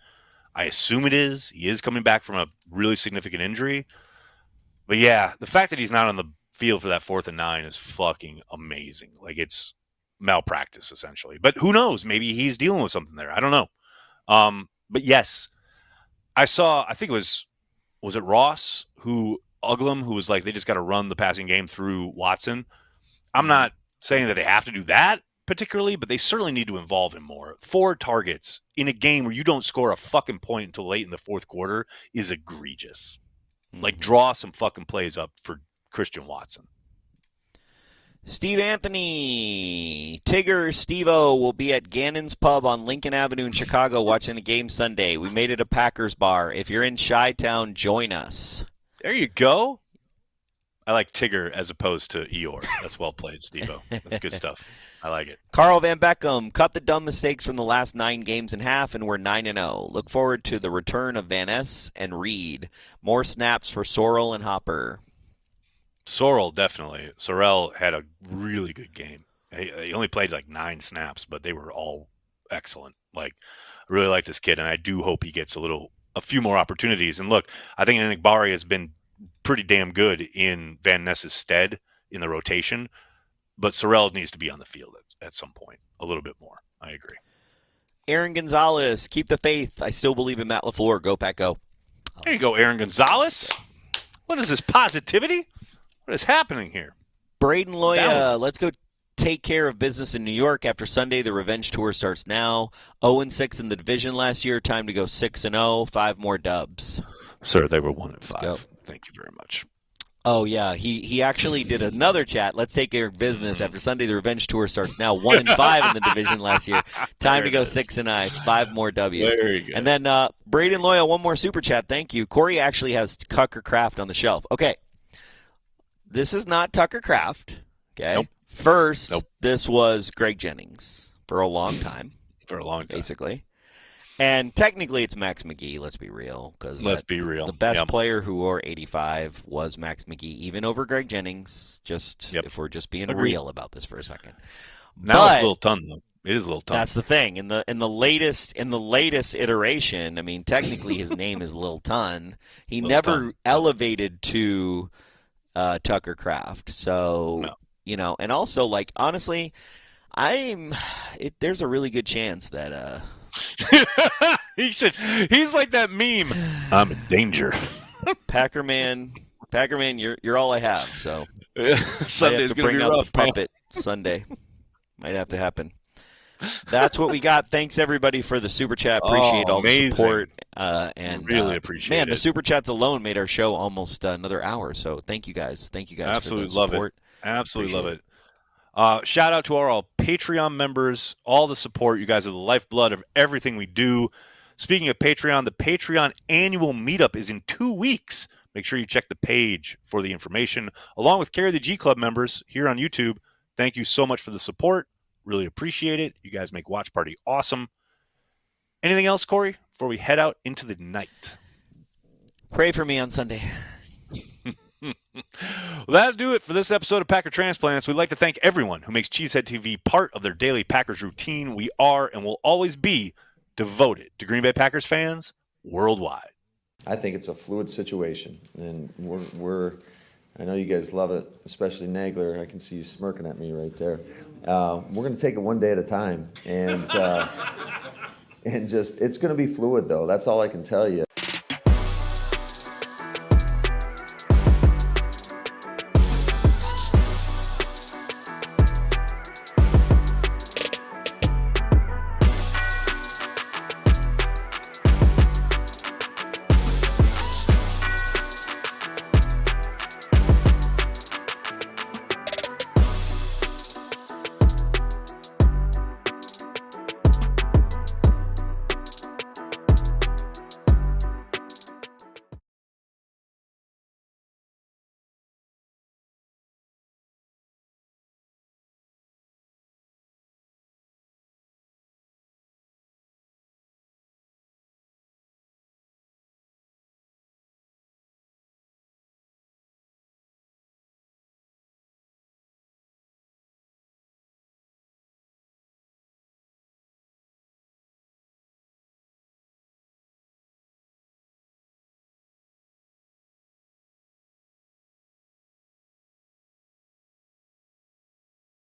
B: I assume it is. He is coming back from a really significant injury. But yeah, the fact that he's not on the field for that 4th and 9 is fucking amazing. Like, it's malpractice, essentially. But who knows? Maybe he's dealing with something there. I don't know. But yes, I think it was it Ross Uglum, who was like, they just got to run the passing game through Watson. I'm not saying that they have to do that particularly, but they certainly need to involve him more. 4 targets in a game where you don't score a fucking point until late in the fourth quarter is egregious. Like, draw some fucking plays up for Christian Watson.
C: Steve Anthony, Tigger Steve-O will be at Gannon's Pub on Lincoln Avenue in Chicago watching the game Sunday. We made it a Packers bar. If you're in Chi-Town, join us.
B: There you go. I like Tigger as opposed to Eeyore. That's well played, Steve-O. That's good stuff. I like it.
C: Carl Van Beckham, cut the dumb mistakes from the last 9 games in half, and we're 9-0. Look forward to the return of Van Ness and Reed. More snaps for Sorrell and Hopper.
B: Sorrell, definitely. Sorrell had a really good game. He only played like 9 snaps, but they were all excellent. Like, I really like this kid, and I do hope he gets a few more opportunities. And look, I think Enigbari has been pretty damn good in Van Ness's stead in the rotation, but Sorrell needs to be on the field at some point a little bit more. I agree.
C: Aaron Gonzalez, keep the faith. I still believe in Matt LaFleur. Go, Pack, go.
B: There you go, Aaron Gonzalez. What is this positivity? What is happening here?
C: Braden Loya, let's go take care of business in New York after Sunday. The revenge tour starts now. 0-6 in the division last year. Time to go 6-0. 5 more dubs.
B: Sir, they were 1-5. Thank you very much.
C: Oh, yeah. He actually did another chat. Let's take care of business after Sunday. The revenge tour starts now. 1-5 in the division last year. Time to go 6-9. 5 more W's.
B: Very good.
C: And then Braden Loya, one more super chat. Thank you. Corey actually has Tucker Kraft on the shelf. Okay. This is not Tucker Kraft. Okay.
B: Nope.
C: First, This was Greg Jennings for a long time. Basically. And technically it's Max McGee, let's be real.
B: Let's be real.
C: The best player who wore 85 was Max McGee, even over Greg Jennings, if we're just being real about this for a second.
B: Now it's a little ton, though. It is a little ton.
C: That's the thing. In the latest iteration, I mean, technically his name is Lil Ton. He never elevated to Tucker Kraft. So, and also, like, honestly, there's a really good chance that
B: he's like that meme. I'm in danger.
C: Packerman, you're all I have. So
B: Sunday's gonna be rough.
C: The puppet Sunday might have to happen. That's what we got. Thanks everybody for the super chat. Appreciate all the support. And
B: really appreciate it.
C: Man, the super chats alone made our show almost another hour. So thank you guys.
B: Absolutely
C: for the support.
B: Absolutely love it. Shout out to our Patreon members, all the support. You guys are the lifeblood of everything we do. Speaking of Patreon, the Patreon annual meetup is in 2 weeks. Make sure you check the page for the information. Along with Carry the G Club members here on YouTube, thank you so much for the support. Really appreciate it. You guys make Watch Party awesome. Anything else, Corey, before we head out into the night?
C: Pray for me on Sunday.
B: Well, that'll do it for this episode of Packer Transplants. We'd like to thank everyone who makes Cheesehead TV part of their daily Packers routine. We are and will always be devoted to Green Bay Packers fans worldwide.
G: I think it's a fluid situation, and I know you guys love it, especially Nagler. I can see you smirking at me right there. We're going to take it one day at a time, and it's going to be fluid, though. That's all I can tell you.